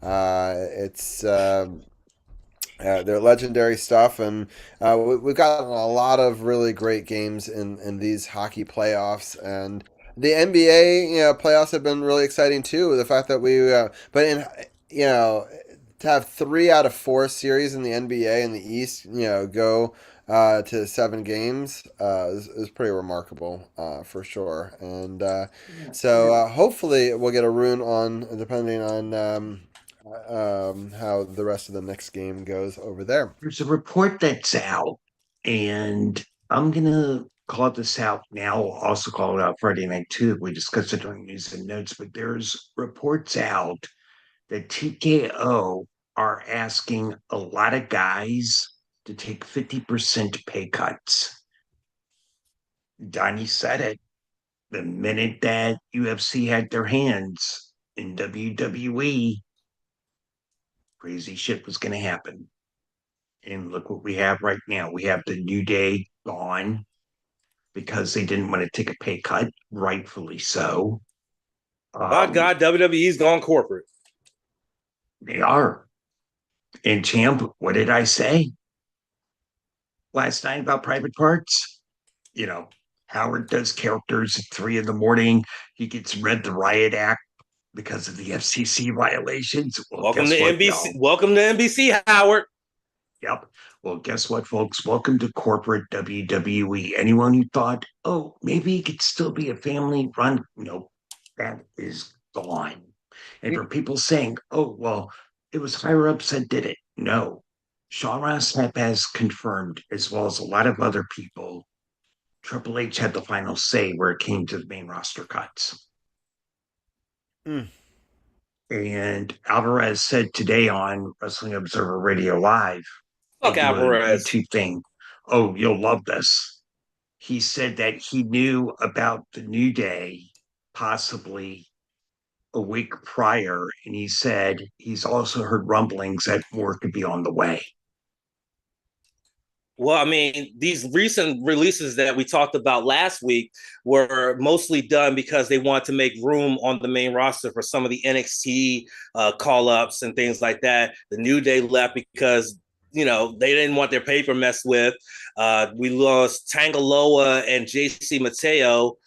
it's they're legendary stuff, and we've gotten a lot of really great games in these hockey playoffs, and the NBA playoffs have been really exciting too. The fact that to have 3 out of 4 series in the NBA in the East, go to 7 games is pretty remarkable for sure. And so hopefully we'll get Arun on, depending on how the rest of the next game goes over there. There's a report that's out, and I'm going to call this out now. I'll also call it out Friday night too. We discussed it during news and notes, but there's reports out that TKO are asking a lot of guys to take 50% pay cuts. Donnie said it. The minute that UFC had their hands in WWE, crazy shit was going to happen. And look what we have right now. We have the New Day gone because they didn't want to take a pay cut, rightfully so. My God, WWE's gone corporate. They are. And Champ, what did I say last night about Private Parts? Howard does characters at 3 a.m. He gets read the riot act because of the FCC violations. Well, Welcome to guess what, NBC. y'all? Welcome to NBC, Howard. Yep. Well, guess what, folks? Welcome to corporate WWE. Anyone who thought, oh, maybe it could still be a family run, that is gone. And for people saying, oh, well, it was higher ups that did it. No. Sean Ross Sapp has confirmed, as well as a lot of other people, Triple H had the final say where it came to the main roster cuts. And Alvarez said today on Wrestling Observer Radio Live, Fuck Alvarez. YouTube thing. Oh, you'll love this. He said that he knew about the New Day possibly a week prior, and he said he's also heard rumblings that more could be on the way. Well, I mean, these recent releases that we talked about last week were mostly done because they want to make room on the main roster for some of the NXT call-ups and things like that. The New Day left because, they didn't want their paper messed with. We lost Tangaloa and JC Mateo.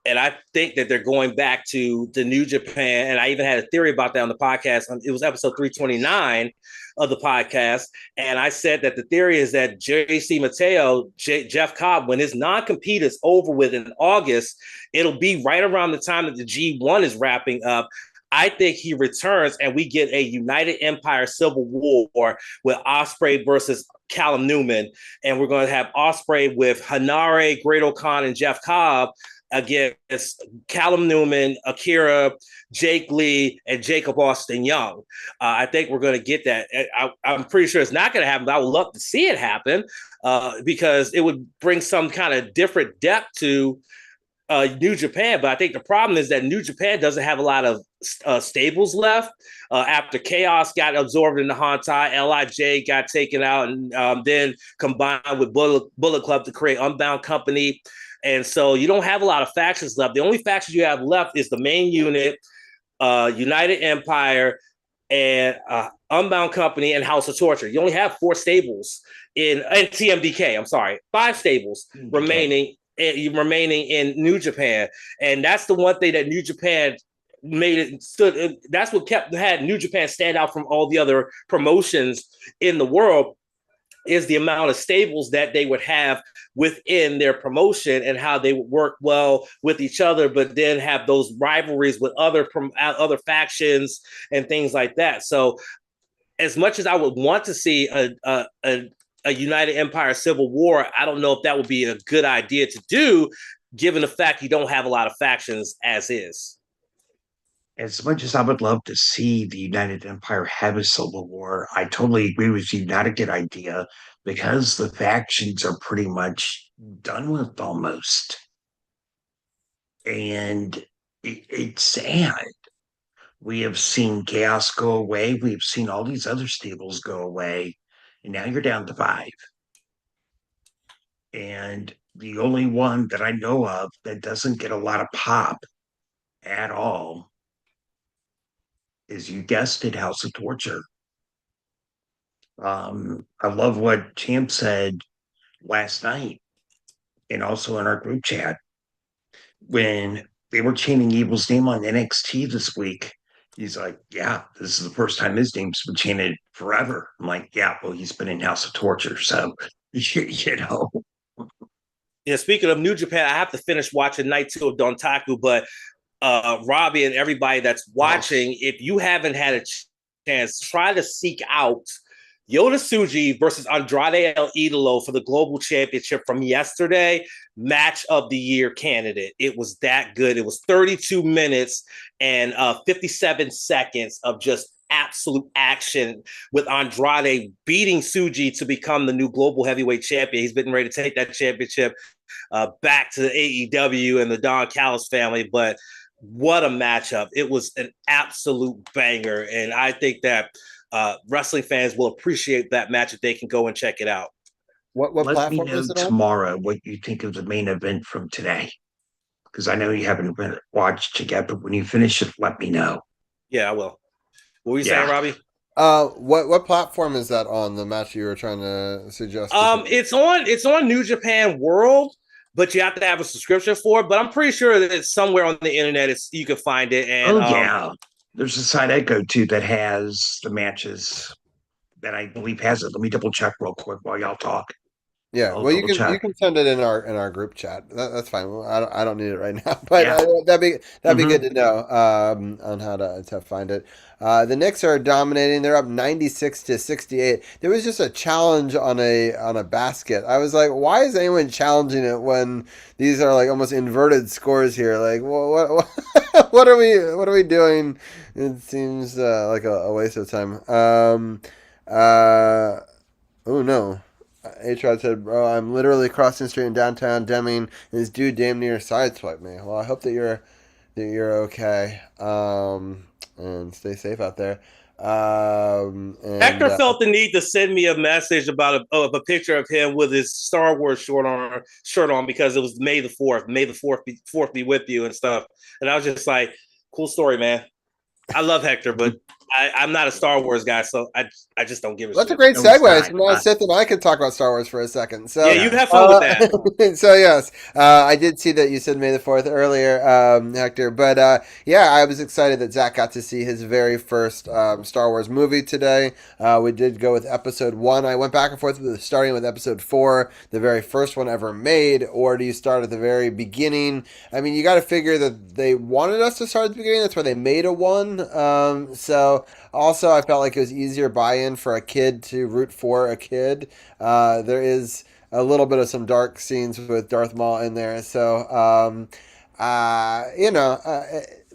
And I think that they're going back to the New Japan. And I even had a theory about that on the podcast. It was episode 329 of the podcast. And I said that the theory is that JC Mateo, Jeff Cobb, when his non-compete is over with in August, it'll be right around the time that the G1 is wrapping up. I think he returns and we get a United Empire Civil War with Ospreay versus Callum Newman. And we're going to have Ospreay with Hanare, Great-O-Khan, and Jeff Cobb against Callum Newman, Akira, Jake Lee, and Jacob Austin Young. I think we're going to get that. I'm pretty sure it's not going to happen, but I would love to see it happen because it would bring some kind of different depth to New Japan. But I think the problem is that New Japan doesn't have a lot of stables left. After Chaos got absorbed in the Hantai, LIJ got taken out and then combined with Bullet Club to create Unbound Company. And so you don't have a lot of factions left. The only factions you have left is the main unit, United Empire, and Unbound Company and House of Torture. You only have 4 stables and TMDK. I'm sorry, 5 stables remaining in New Japan. And that's the one thing that New Japan made it stood. That's what had New Japan stand out from all the other promotions in the world, is the amount of stables that they would have within their promotion and how they would work well with each other, but then have those rivalries with other factions and things like that. So as much as I would want to see a United Empire Civil War, I don't know if that would be a good idea to do, given the fact you don't have a lot of factions as is. As much as I would love to see the United Empire have a civil war, I totally agree with you. Not a good idea because the factions are pretty much done with almost. And it's sad. We have seen Chaos go away. We've seen all these other stables go away. And now you're down to 5. And the only one that I know of that doesn't get a lot of pop at all is, you guessed it, House of Torture. I love what Champ said last night and also in our group chat when they were chanting Evil's name on NXT this week. He's like, yeah, this is the first time his name's been chanted forever. I'm like, yeah, well, he's been in House of Torture. So, you know. Yeah, speaking of New Japan, I have to finish watching Night 2 of Dontaku, but Robbie and everybody that's watching, if you haven't had a chance, try to seek out Yota Tsuji versus Andrade El Idolo for the Global Championship from yesterday. Match of the year candidate. It was that good. It was 32 minutes and 57 seconds of just absolute action with Andrade beating Tsuji to become the new global heavyweight champion. He's been ready to take that championship back to the AEW and the Don Callis family, but what a matchup. It was an absolute banger. And I think that wrestling fans will appreciate that match if they can go and check it out. What Let me platform know is it on? tomorrow what you think of the main event from today. because I know you haven't watched it yet, but when you finish it, let me know. Yeah, I will. What were you Yeah. saying, Robbie? What platform is that on, the match you were trying to suggest? It's on New Japan World, but you have to have a subscription for it. But I'm pretty sure that it's somewhere on the internet. You can find it. And Yeah. There's a site I go to that has the matches that I believe has it. Let me double check real quick while y'all talk. Yeah, I'll well, you double can check. send it in our group chat. That's fine. Well, I don't need it right now, but Yeah. that'd be good Mhm. to know on how to find it. The Knicks are dominating. They're up 96-68. There was just a challenge on a basket. I was like, why is anyone challenging it when these are like almost inverted scores here? Like, what are we doing? It seems like a waste of time. Oh no. H-Rod said, "Bro, I'm literally crossing the street in downtown Deming, and this dude damn near sideswiped me." Well, I hope that you're okay, and stay safe out there. And Hector felt the need to send me a message about a picture of him with his Star Wars shirt on because it was May the 4th. May the 4th be with you and stuff. And I was just like, cool story, man. I love Hector, but I'm not a Star Wars guy, so I just don't give a that's a shit. great No, it's segue. So not. now Sith and I can talk about Star Wars for a second. So Yeah, you have fun with that. so yes, I did see that you said May the 4th earlier, Hector. But yeah, I was excited that Zach got to see his very first Star Wars movie today. We did go with episode 1. I went back and forth with starting with episode 4, the very first one ever made, or do you start at the very beginning? I mean, you got to figure that they wanted us to start at the beginning. That's why they made a 1. So also, I felt like it was easier buy-in for a kid to root for a kid. There is a little bit of some dark scenes with Darth Maul in there, so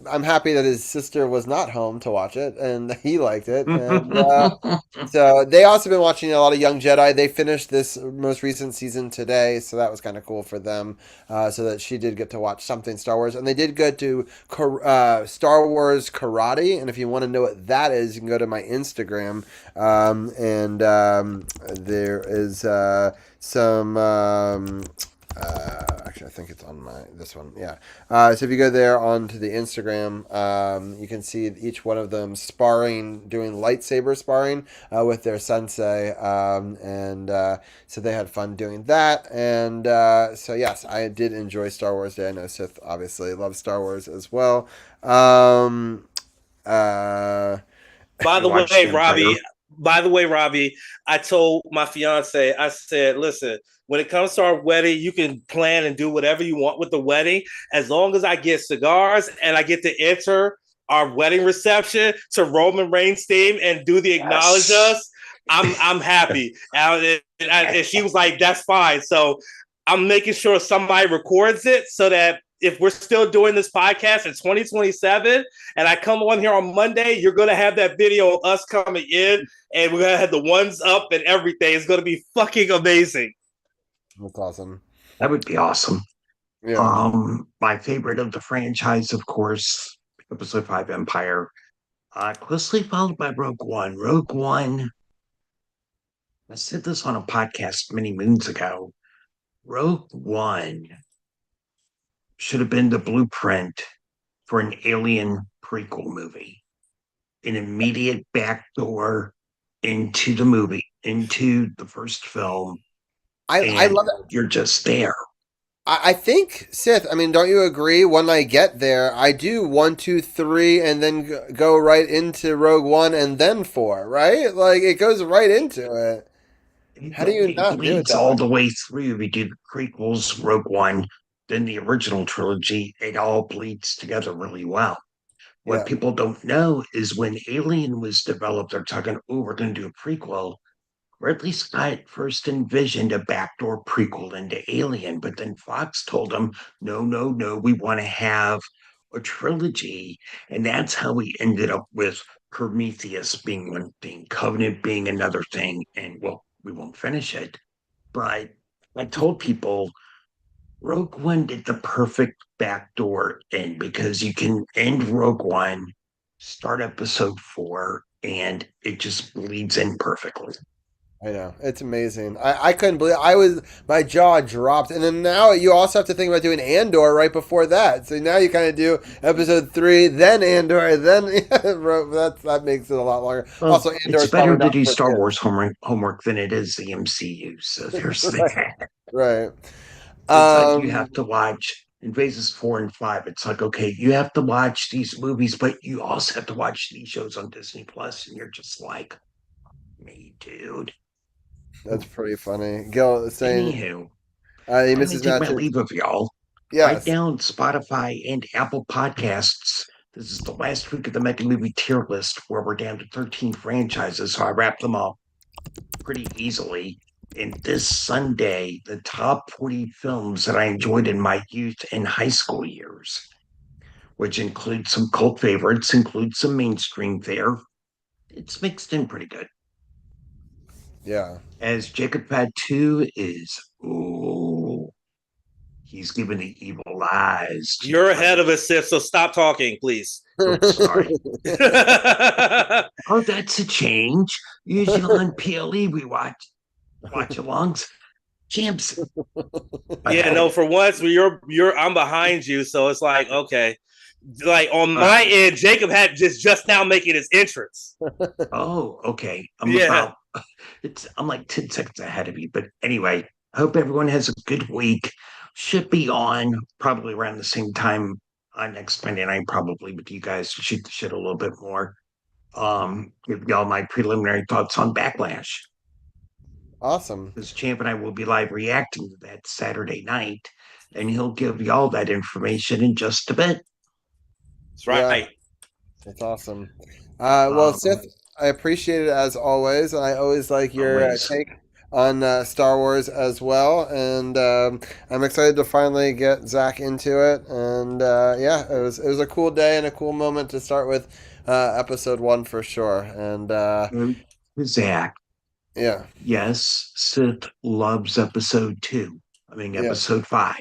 I'm happy that his sister was not home to watch it, and he liked it. And so they also been watching a lot of Young Jedi. They finished this most recent season today, so that was kind of cool for them. So that she did get to watch something Star Wars, and they did go to Star Wars Karate. And if you want to know what that is, you can go to my Instagram, and there is some. Actually, I think it's on this one. Yeah. So if you go there onto the Instagram, you can see each one of them sparring, doing lightsaber sparring with their sensei, and so they had fun doing that. And so yes, I did enjoy Star Wars Day. I know Sith obviously loves Star Wars as well. Uh, By the Watch way, the Empire. Robbie, I told my fiance, I said, listen, when it comes to our wedding, you can plan and do whatever you want with the wedding, as long as I get cigars and I get to enter our wedding reception to Roman Reigns' theme and do the acknowledge us. I'm happy. And she was like, that's fine. So I'm making sure somebody records it so that if we're still doing this podcast in 2027 and I come on here on Monday, you're going to have that video of us coming in and we're going to have the ones up and everything. It's going to be fucking amazing. that's awesome. That would be awesome. Yeah. My favorite of the franchise, of course, Episode 5 Empire. Closely followed by Rogue One. Rogue One, I said this on a podcast many moons ago. Rogue One should have been the blueprint for an Alien prequel movie. An immediate backdoor into the movie, into the first film. I love it. You're just there. I think Sith. I mean, don't you agree? When I get there, I do 1, 2, 3, and then go right into Rogue One and then 4. Right? Like it goes right into it. How do you It not do it bleeds that all way? the way through. We do the prequels, Rogue One, then the original trilogy. It all bleeds together really well. What Yeah. people don't know is when Alien was developed, they're talking, oh, we're going to do a prequel. Ridley Scott first envisioned a backdoor prequel into Alien, but then Fox told him, no, no, no, we want to have a trilogy. And that's how we ended up with Prometheus being one thing, Covenant being another thing. And well, we won't finish it. But I told people Rogue One did the perfect backdoor end because you can end Rogue One, start episode 4, and it just bleeds in perfectly. I know, it's amazing. I couldn't believe my jaw dropped, and then now you also have to think about doing Andor right before that. So now you kind of do episode 3, then Andor, then that makes it a lot longer. Well, Also, Andor it's is probably better to not do for Star kids. Wars homework than it is the MCU. So there's Right. that. Right. It's like you have Um, to watch in phases 4 and 5. It's like, okay, you have to watch these movies, but you also have to watch these shows on Disney Plus, and you're just like, me, dude. that's pretty funny. Gil is saying Anywho, he let me misses take my matches. leave of y'all. Right Yes. now on Spotify and Apple Podcasts, this is the last week of the Mega Movie tier list where we're down to 13 franchises. So I wrapped them up pretty easily. And this Sunday, the top 40 films that I enjoyed in my youth and high school years, which includes some cult favorites, includes some mainstream fare. It's mixed in pretty good. Yeah. As Jacob Pad 2 is, ooh, he's giving the evil eyes to You're ahead of us, Sith, so stop talking, please. Oh, sorry. Oh, that's a change. Usually on PLE we watch alongs. Champs. Yeah, no, for once I'm behind you, so it's like, okay. Like on my end, Jacob had just now making his entrance. Oh, okay. Yeah. I'm like 10 seconds ahead of you. But anyway, I hope everyone has a good week. Should be on probably around the same time on next Monday night, probably with you guys to shoot the shit a little bit more. Give y'all my preliminary thoughts on Backlash. Awesome. Because Champ and I will be live reacting to that Saturday night, and he'll give y'all that information in just a bit. That's right. Yeah, that's awesome. Well, Sith, I appreciate it as always, and I always like your take on Star Wars as well. And I'm excited to finally get Zach into it. And yeah, it was a cool day and a cool moment to start with episode 1 for sure. And Zach, yeah, yes, Sith loves episode 2. I mean, yeah. episode 5.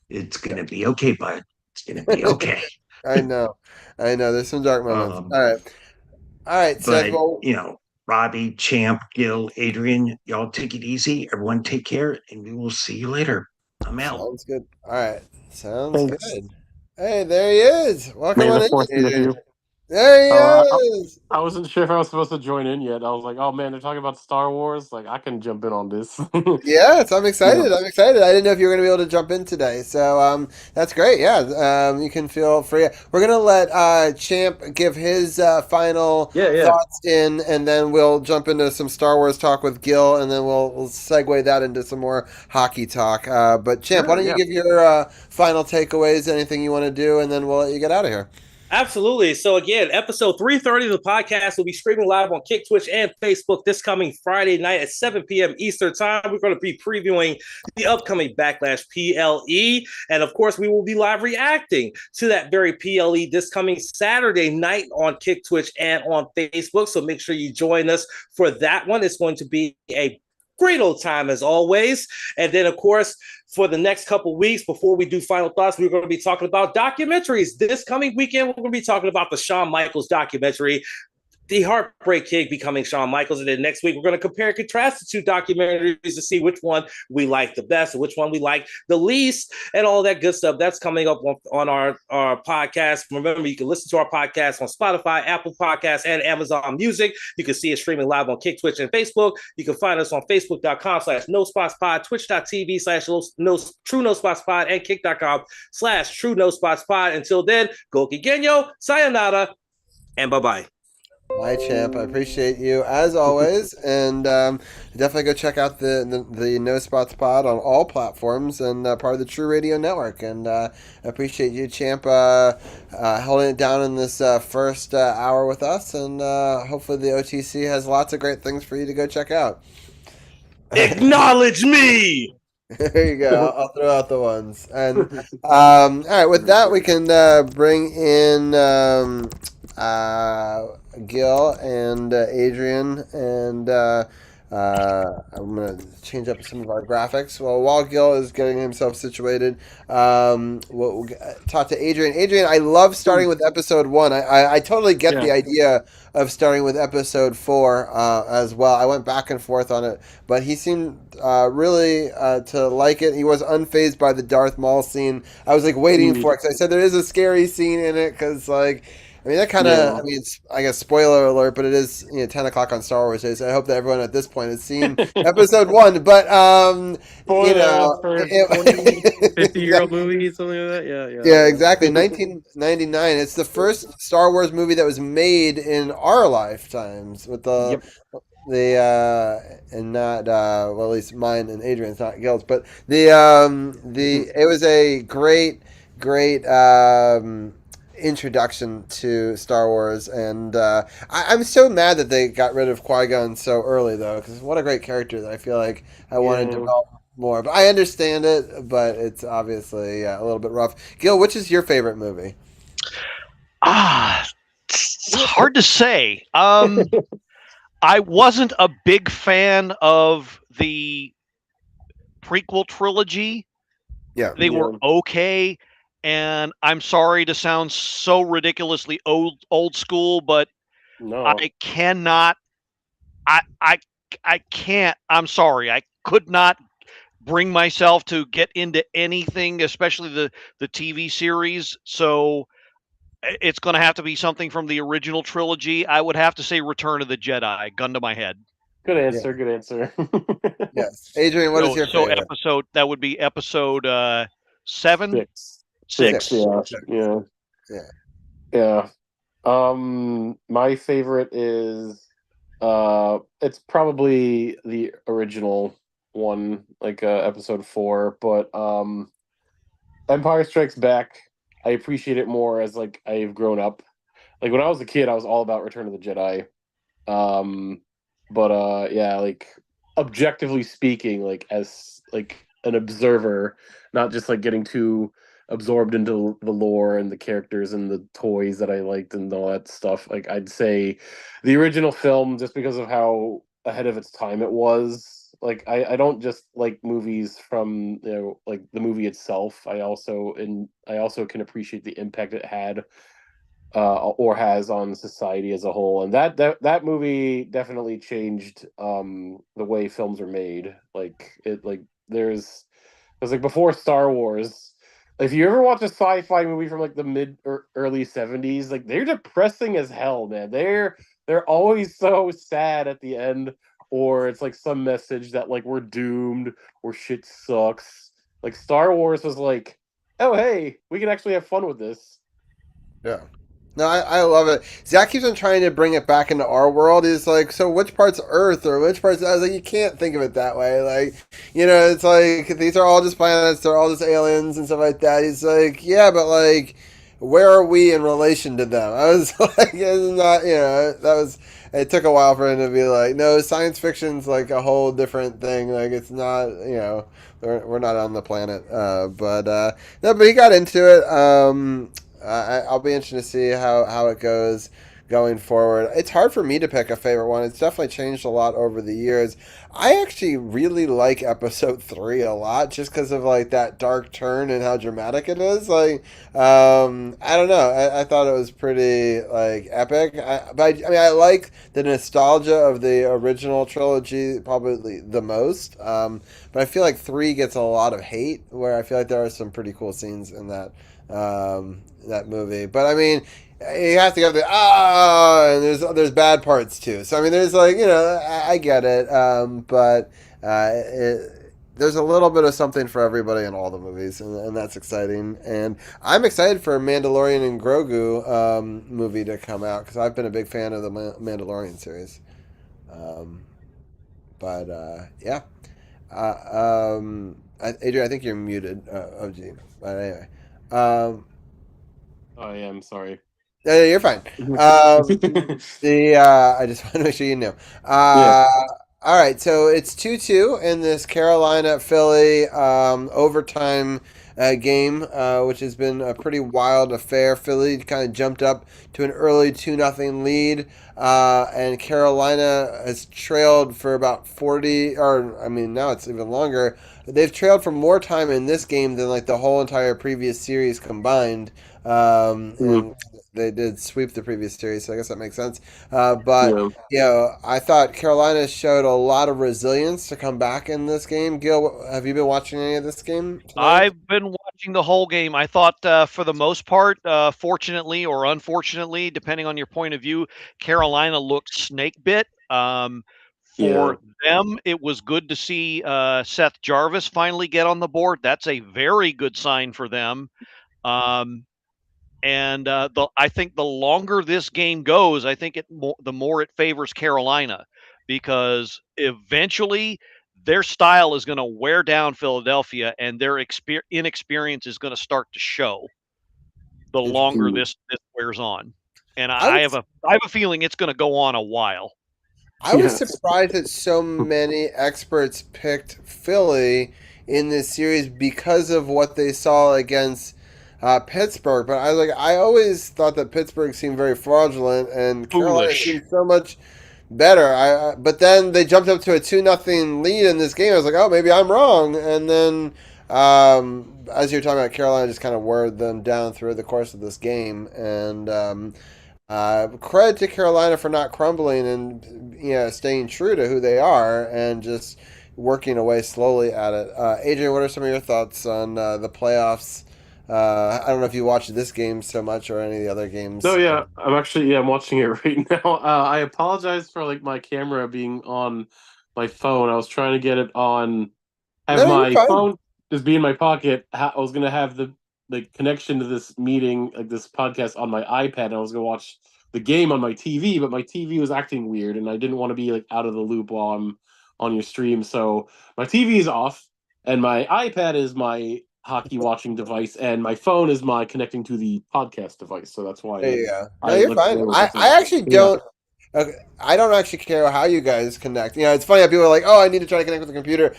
It's gonna be okay, bud. It's gonna be okay. I know. There's some dark moments. All right, Seth. But Robbie, Champ, Gil, Adrian, y'all take it easy. Everyone take care, and we will see you later. I'm out. Sounds good. All right, sounds good. Hey, there he is. Welcome May on the in, fourth be with Adrian. you. There he I, is. I wasn't sure if I was supposed to join in yet. I was like, oh man, they're talking about Star Wars. Like, I can jump in on this. Yes, I'm excited. Yeah. I'm excited. I didn't know if you were going to be able to jump in today. So that's great. Yeah, you can feel free. We're going to let Champ give his final thoughts in, and then we'll jump into some Star Wars talk with Gil, and then we'll segue that into some more hockey talk. But Champ, why don't you give your final takeaways, anything you want to do, and then we'll let you get out of here. Absolutely. So again, episode 330 of the podcast will be streaming live on Kick, Twitch, and Facebook this coming Friday night at 7 p.m. Eastern time. We're going to be previewing the upcoming Backlash PLE. And of course, we will be live reacting to that very PLE this coming Saturday night on Kick, Twitch, and on Facebook. So make sure you join us for that one. It's going to be a great old time as always. And then, of course, for the next couple weeks, before we do final thoughts, we're going to be talking about documentaries. This coming weekend, we're going to be talking about the Shawn Michaels documentary, The Heartbreak Kid becoming Shawn Michaels. And then next week, we're going to compare and contrast the two documentaries to see which one we like the best and which one we like the least and all that good stuff. That's coming up on our podcast. Remember, you can listen to our podcast on Spotify, Apple Podcasts, and Amazon Music. You can see it streaming live on Kick, Twitch, and Facebook. You can find us on Facebook.com/NoSpotsPod, Twitch.tv/TrueNoSpotsPod, and Kick.com/TrueNoSpotsPod. Until then, go Kigenyo, sayonara, and bye-bye. Bye, Champ. I appreciate you as always, and definitely go check out the No Spots Pod on all platforms and part of the True Radio Network. And I appreciate you, Champ, holding it down in this first hour with us. And hopefully the OTC has lots of great things for you to go check out. Acknowledge me. There you go. I'll throw out the ones. And all right, with that, we can bring in Gil and Adrian and I'm going to change up some of our graphics. Well, while Gil is getting himself situated, we'll talk to Adrian. Adrian, I love starting with episode 1. I totally get the idea of starting with episode 4 as well. I went back and forth on it, but he seemed really to like it. He was unfazed by the Darth Maul scene. I was like waiting for it because I said there is a scary scene in it because like. I mean, that kind of, I mean, it's, I guess, spoiler alert, but it is, 10 o'clock on Star Wars Day, so I hope that everyone at this point has seen episode 1, but, Spoilers for 50-year-old exactly. movie, something like that. Yeah, exactly. 1999. It's the first Star Wars movie that was made in our lifetimes with and not well, at least mine and Adrian's, not Gil's, but it was a great introduction to Star Wars, and I'm so mad that they got rid of Qui-Gon so early, though, because what a great character that I feel like I wanted to develop more. But I understand it, but it's obviously a little bit rough. Gil, which is your favorite movie? It's hard to say. I wasn't a big fan of the prequel trilogy. Yeah. They were okay. And I'm sorry to sound so ridiculously old school, but I cannot. I can't. I'm sorry. I could not bring myself to get into anything, especially the TV series. So it's going to have to be something from the original trilogy. I would have to say Return of the Jedi. Gun to my head. Good answer. Good answer. Yes, Adrian. What is your favorite? Episode? That would be episode 7. Six. Yeah. My favorite is it's probably the original one, like episode 4, but Empire Strikes Back, I appreciate it more as like I've grown up. Like when I was a kid, I was all about Return of the Jedi. But yeah, like objectively speaking, like as like an observer, not just like getting too absorbed into the lore and the characters and the toys that I liked and all that stuff. Like I'd say the original film, just because of how ahead of its time it was. Like I don't just like movies from like the movie itself. I also can appreciate the impact it had or has on society as a whole. And that movie definitely changed the way films are made. There's like before Star Wars. If you ever watch a sci-fi movie from like the mid or early 70s, like they're depressing as hell, man. They're always so sad at the end, or it's like some message that like we're doomed or shit sucks. Like Star Wars was like, oh hey, we can actually have fun with this. Yeah. No, I love it. Zach keeps on trying to bring it back into our world. He's like, so which part's Earth or which part's... I was like, you can't think of it that way. Like, it's like, these are all just planets. They're all just aliens and stuff like that. He's like, yeah, but like, where are we in relation to them? I was like, it's not, that was... It took a while for him to be like, no, science fiction's like a whole different thing. Like, it's not, we're not on the planet. No, but he got into it. I'll be interested to see how it goes going forward. It's hard for me to pick a favorite one. It's definitely changed a lot over the years. I actually really like episode 3 a lot just because of like that dark turn and how dramatic it is. Like, I don't know. I thought it was pretty like epic. I like the nostalgia of the original trilogy probably the most. But I feel like 3 gets a lot of hate where I feel like there are some pretty cool scenes in that movie. But I mean, you have to go and there's bad parts too. So I mean, there's like I get it, but there's a little bit of something for everybody in all the movies, and that's exciting. And I'm excited for Mandalorian and Grogu movie to come out because I've been a big fan of the Mandalorian series. Yeah. Adrian, I think you're muted. OG. But anyway. I am sorry. You're fine. I just want to make sure you know. All right, so it's 2-2 in this Carolina Philly overtime game, which has been a pretty wild affair. Philly kind of jumped up to an early 2-0 lead, and Carolina has trailed for about 40, or I mean, now it's even longer. They've trailed for more time in this game than like the whole entire previous series combined. And they did sweep the previous series, so I guess that makes sense. But I thought Carolina showed a lot of resilience to come back in this game. Gil, have you been watching any of this game tonight? I've been watching the whole game. I thought, for the most part, fortunately or unfortunately, depending on your point of view, Carolina looked snake bit. For them, it was good to see Seth Jarvis finally get on the board. That's a very good sign for them. I think the longer this game goes, I think the more it favors Carolina, because eventually their style is going to wear down Philadelphia, and their inexperience is going to start to show the longer this wears on. And I have a feeling it's going to go on a while. I was surprised that so many experts picked Philly in this series because of what they saw against Pittsburgh. But I always thought that Pittsburgh seemed very fraudulent, and Carolina seemed so much better. But then they jumped up to a 2-0 lead in this game. I was like, oh, maybe I'm wrong. And then, as you're talking about, Carolina just kind of wore them down through the course of this game. And credit to Carolina for not crumbling and staying true to who they are and just working away slowly at it. Adrian, what are some of your thoughts on the playoffs? I don't know if you watched this game so much or any of the other games. No, yeah, I'm watching it right now. I apologize for my camera being on my phone. I was trying to get it on. My phone just be in my pocket. I was gonna have the connection to this meeting, this podcast, on my iPad. And I was gonna watch the game on my TV, but my TV was acting weird, and I didn't want to be out of the loop while I'm on your stream. So my TV is off, and my iPad is my hockey watching device, and my phone is my connecting to the podcast device. So that's why. No, you're fine. I actually don't. Okay, I don't actually care how you guys connect. It's funny how people are like, "Oh, I need to try to connect with the computer."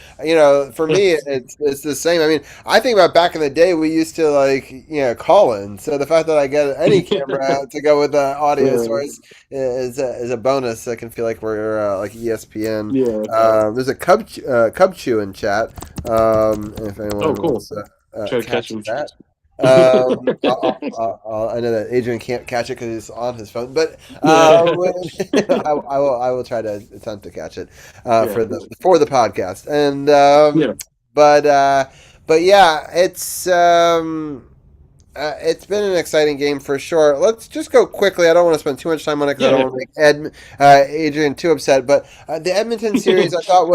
For me, it's the same. I mean, I think about back in the day, we used to call in. So the fact that I get any camera to go with the audio source is a bonus. I can feel like we're like ESPN. There's a Cub Chew in chat. If anyone wants to catch that. I know that Adrian can't catch it because it's on his phone, but I will try to attempt to catch it for the podcast. And but yeah, it's been an exciting game for sure. Let's just go quickly. I don't want to spend too much time on it because I don't want to make Adrian too upset. But the Edmonton series I thought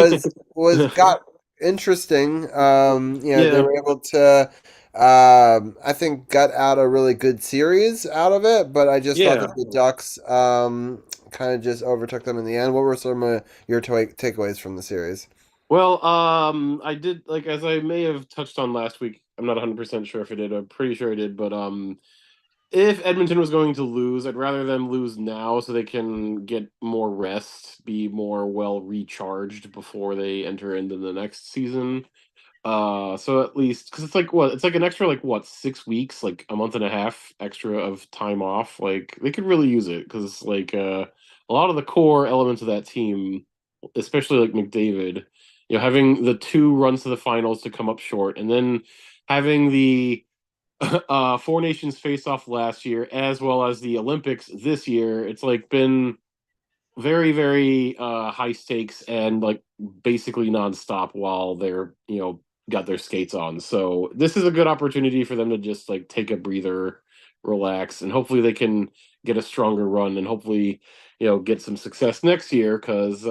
got interesting. They were able to. I think got out a really good series out of it, but I just thought that the Ducks kind of just overtook them in the end. What were some of your takeaways from the series? Well, I did, as I may have touched on last week. I'm not 100% sure if I did. I'm pretty sure I did, but if Edmonton was going to lose, I'd rather them lose now so they can get more rest, be more well recharged before they enter into the next season. So at least, because it's it's an extra 6 weeks, a month and a half extra of time off. They could really use it because a lot of the core elements of that team, especially McDavid, having the 2 runs to the finals to come up short, and then having the Four Nations face-off last year as well as the Olympics this year, it's been very, very high stakes and basically nonstop while they're got their skates on. So this is a good opportunity for them to just take a breather, relax, and hopefully they can get a stronger run and hopefully get some success next year because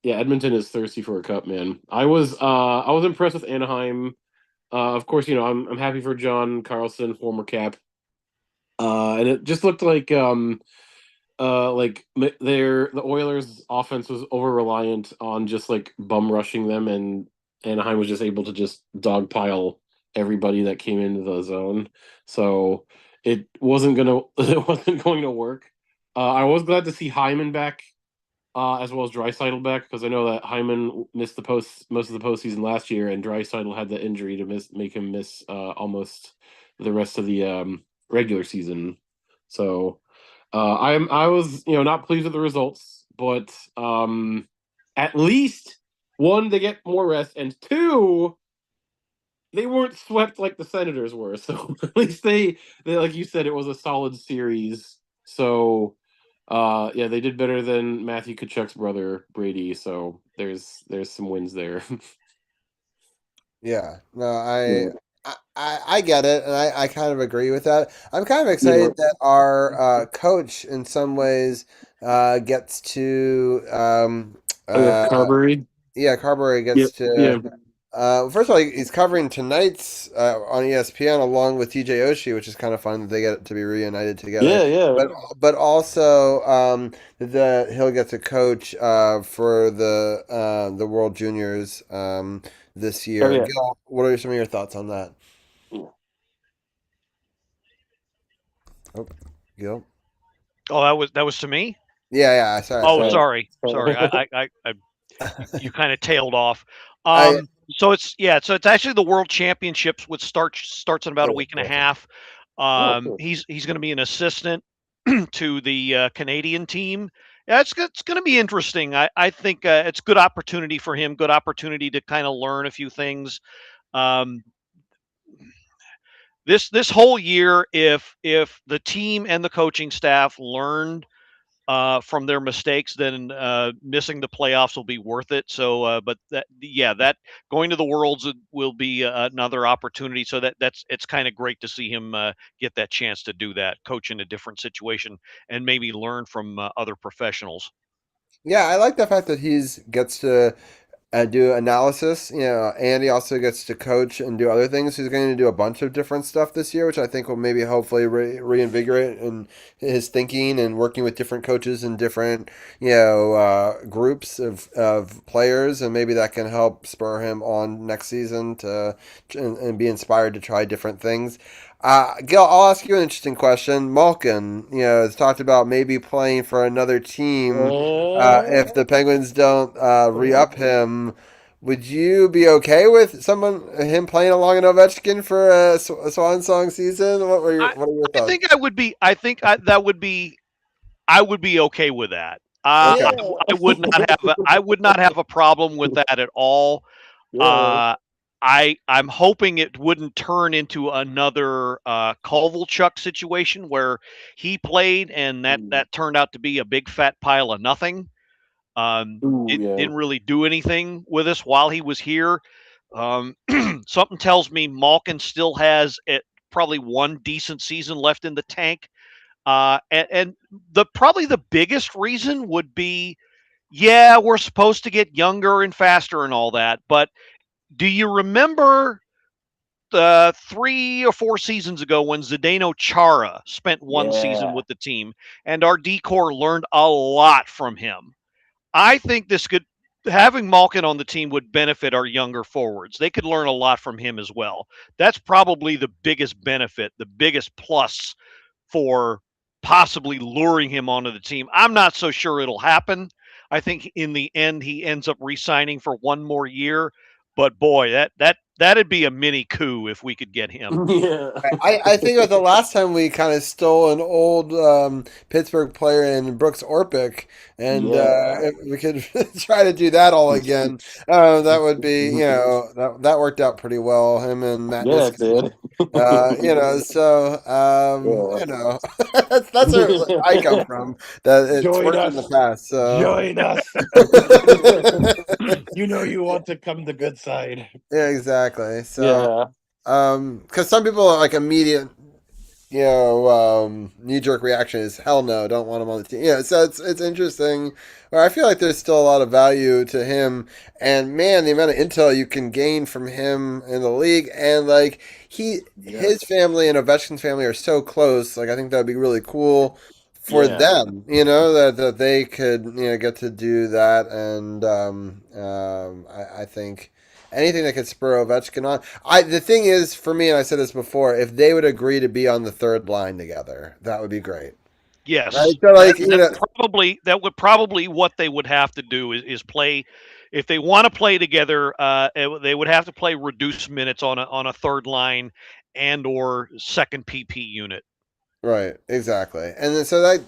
Edmonton is thirsty for a cup, man. I was impressed with Anaheim. Of course, I'm happy for John Carlson, former Cap, and it just looked like the Oilers' offense was over reliant on just bum rushing them, and Anaheim was just able to just dogpile everybody that came into the zone. So it wasn't going to work. I was glad to see Hyman back as well as Draisaitl back, because I know that Hyman missed most of the postseason last year, and Draisaitl had the injury to make him miss almost the rest of the regular season. So I was not pleased with the results, but at least one, they get more rest, and two, they weren't swept like the Senators were. So at least they like you said, it was a solid series. So yeah, they did better than Matthew Tkachuk's brother Brady. So there's some wins there. Yeah, no, I get it, and I kind of agree with that. I'm kind of excited that our coach, in some ways, gets to Carberry. yeah, Carberry gets to. First of all, he's covering tonight's on ESPN along with TJ Oshie, which is kind of fun that they get to be reunited together. But also he'll get to coach for the World Juniors this year. Gil, what are some of your thoughts on that? Oh, Gil. Oh, that was to me. Yeah. Sorry. You kind of tailed off. So it's actually the World Championships, which starts in about a week and a half. He's going to be an assistant to the Canadian team. Yeah, it's going to be interesting. I think it's a good opportunity for him. Good opportunity to kind of learn a few things. This whole year, if the team and the coaching staff learned from their mistakes, then missing the playoffs will be worth it. So, but that going to the Worlds will be another opportunity. So it's kind of great to see him get that chance to do that, coach in a different situation, and maybe learn from other professionals. Yeah, I like the fact that gets to do analysis, and he also gets to coach and do other things. He's going to do a bunch of different stuff this year, which I think will maybe hopefully reinvigorate in his thinking and working with different coaches and different, groups of players, and maybe that can help spur him on next season and be inspired to try different things. Gil, I'll ask you an interesting question. Malkin, has talked about maybe playing for another team if the Penguins don't re-up him. Would you be okay with him playing along an Ovechkin for a Swan Song season? What are your thoughts? I think I would be. I think that would be. I would be okay with that. I would not have. I would not have a problem with that at all. I'm hoping it wouldn't turn into another Kovalchuk situation where he played and that turned out to be a big fat pile of nothing. Didn't really do anything with us while he was here. Something tells me Malkin still has probably one decent season left in the tank. And probably the biggest reason would be, we're supposed to get younger and faster and all that, but do you remember 3 or 4 seasons ago when Zdeno Chara spent one season with the team and our D-Corps learned a lot from him? I think having Malkin on the team would benefit our younger forwards. They could learn a lot from him as well. That's probably the biggest benefit, the biggest plus for possibly luring him onto the team. I'm not so sure it'll happen. I think in the end he ends up re-signing for one more year. But boy, that'd be a mini coup if we could get him. Yeah, I think that the last time we kind of stole an old Pittsburgh player in Brooks Orpik, and if we could try to do that all again, that would be that worked out pretty well. Him and Matt. Yeah, it did. So that's where I come from. That it's worked in the past. So join us. You want to come the good side. Yeah, exactly. So, because some people are like immediate, knee-jerk reaction is hell no, don't want him on the team. Yeah, so it's interesting. Or I feel like there's still a lot of value to him, and man, the amount of intel you can gain from him in the league, and like his family and Ovechkin's family are so close. Like I think that'd be really cool for them, that they could get to do that, and I think anything that could spur Ovechkin on. The thing is, for me, and I said this before, if they would agree to be on the third line together, that would be great. Yes, Right? So, like, that would probably what they would have to do is play. If they want to play together, they would have to play reduced minutes on a third line and or second PP unit. right, exactly. And then so that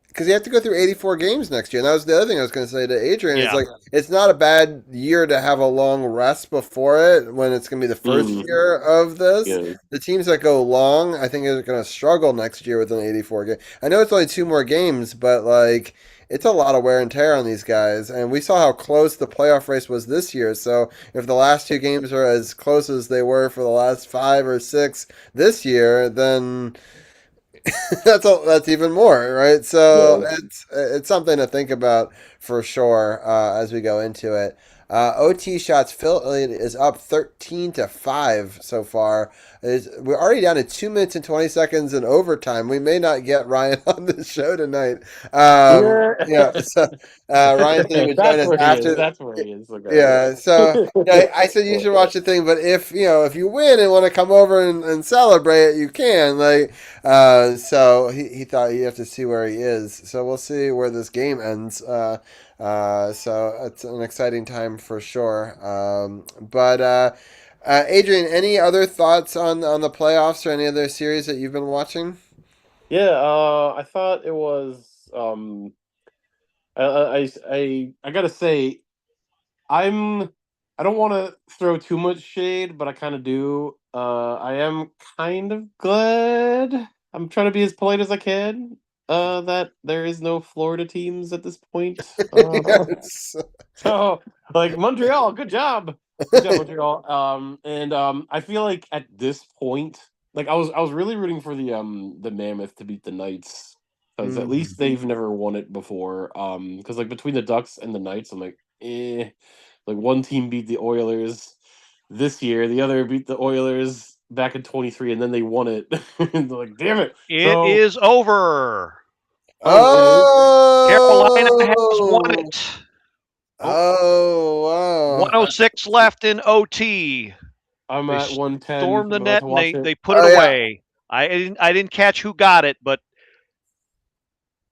because you have to go through 84 games next year. And that was the other thing I was going to say to Adrian. Yeah. It's like it's not a bad year to have a long rest before it when it's going to be the first year of this. Yeah. The teams that go long, I think, are going to struggle next year with an 84 game. I know it's only 2 more games, but like it's a lot of wear and tear on these guys. And we saw how close the playoff race was this year. So if the last 2 games are as close as they were for the last 5 or 6 this year, then that's even more, right? So it's something to think about for sure as we go into it. OT shots, Philly is up 13-5 so far. We're already down to 2 minutes and 20 seconds in overtime. We may not get Ryan on the show tonight. So Ryan said he would join us after. That's where he is. Okay. Yeah, so I said you should watch the thing, but if you win and want to come over and celebrate it, you can. So he thought you have to see where he is. So we'll see where this game ends. So it's an exciting time for sure. But Adrian, any other thoughts on the playoffs or any other series that you've been watching? Yeah, I thought it was. I gotta say, I don't want to throw too much shade, but I kind of do. I am kind of glad. I'm trying to be as polite as I can. That there is no Florida teams at this point. Yes. So, like Montreal, good job, Montreal. And I feel like at this point, like I was really rooting for the Mammoth to beat the Knights because at least they've never won it before. Because like between the Ducks and the Knights, I'm like, like one team beat the Oilers this year, the other beat the Oilers back in 23, and then they won it. And they're like, damn it! It is over. Carolina has won it. Oh, wow. 106 left in OT. I'm at 110. Stormed the net and they put Oh, it yeah. away. I didn't catch who got it, but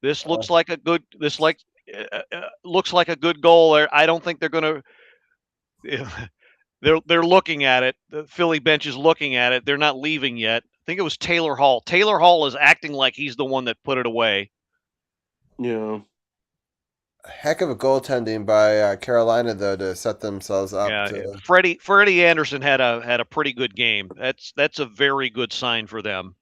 this looks like a good looks like a good goal. I don't think they're going to. They're looking at it. The Philly bench is looking at it. They're not leaving yet. I think it was Taylor Hall. Taylor Hall is acting like he's the one that put it away. Yeah. Heck of a goaltending by Carolina, though, to set themselves up. Yeah, Freddie Anderson had a pretty good game. That's a very good sign for them.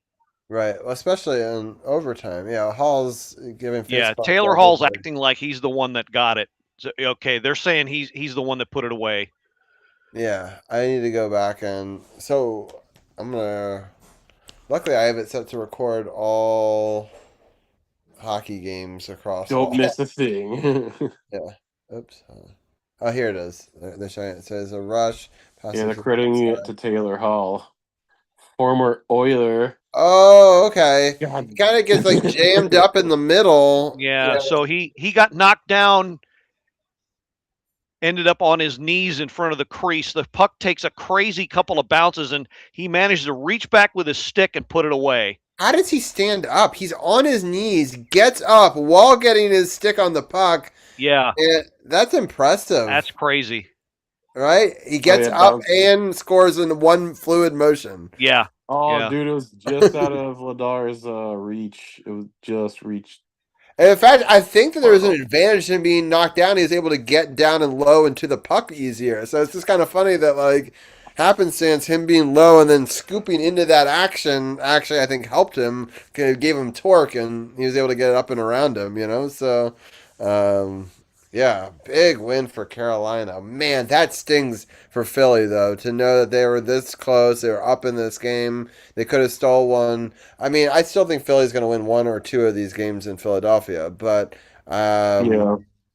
Right, well, especially in overtime. Yeah, Hall's giving. Taylor Hall's acting like he's the one that got it. So, okay, they're saying he's the one that put it away. Yeah, I need to go back and so I'm gonna. Luckily, I have it set to record all hockey games across. Don't miss a thing. Yeah. Oops. Oh, here it is. They're showing it. It says a rush. Yeah, they're crediting it to Taylor Hall, former Oiler. Oh, okay. He kind of gets like jammed up in the middle. Yeah, so he got knocked down, ended up on his knees in front of the crease. The puck takes a crazy couple of bounces, and he managed to reach back with his stick and put it away. How does he stand up? He's on his knees, gets up while getting his stick on the puck. Yeah. And that's impressive. That's crazy. Right? He gets up and scores in one fluid motion. Yeah. Oh, yeah. Dude, it was just out of Ladar's reach. It was just reached. And in fact, I think that there was an advantage in being knocked down. He was able to get down and low into the puck easier. So it's just kind of funny that, like, happenstance, him being low and then scooping into that action actually, I think, helped him. Gave him torque, and he was able to get it up and around him, So, yeah, big win for Carolina. Man, that stings for Philly, though, to know that they were this close. They were up in this game. They could have stole one. I mean, I still think Philly's going to win 1 or 2 of these games in Philadelphia, but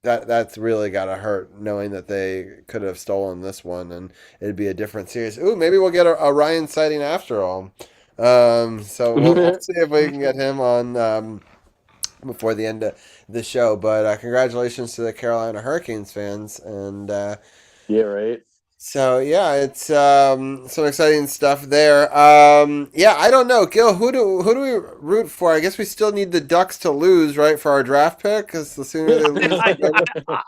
that's really got to hurt, knowing that they could have stolen this one, and it'd be a different series. Ooh, maybe we'll get a Ryan sighting after all. So we'll see if we can get him on before the end of the show. But congratulations to the Carolina Hurricanes fans, and yeah, right. So yeah, it's some exciting stuff there. Yeah, I don't know, Gil. Who do we root for? I guess we still need the Ducks to lose, right, for our draft pick. Because the sooner they lose, I, the better.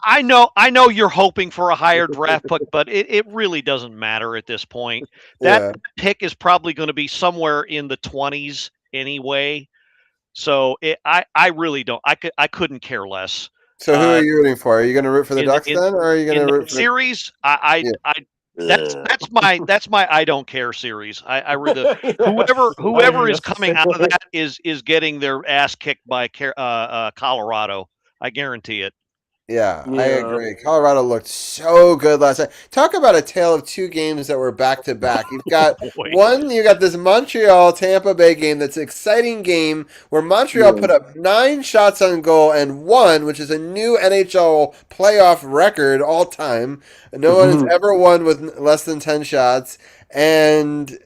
I know you're hoping for a higher draft pick, but it really doesn't matter at this point. That Yeah. pick is probably going to be somewhere in the 20s anyway. So I really don't. I couldn't care less. So who are you rooting for? Are you going to root for the In the Ducks then, or are you going in to root that for the? series, Yeah. that's my I don't care series. I really whoever is coming out of that is getting their ass kicked by Colorado. I guarantee it. Yeah, I Yeah. agree. Colorado looked so good last night. Talk about a tale of two games that were back to back. You've got Boy. one, you got this Montreal Tampa Bay game that's an exciting game where Montreal Yeah. put up 9 shots on goal and won, which is a new NHL playoff record all time. No one has ever won with less than 10 shots. And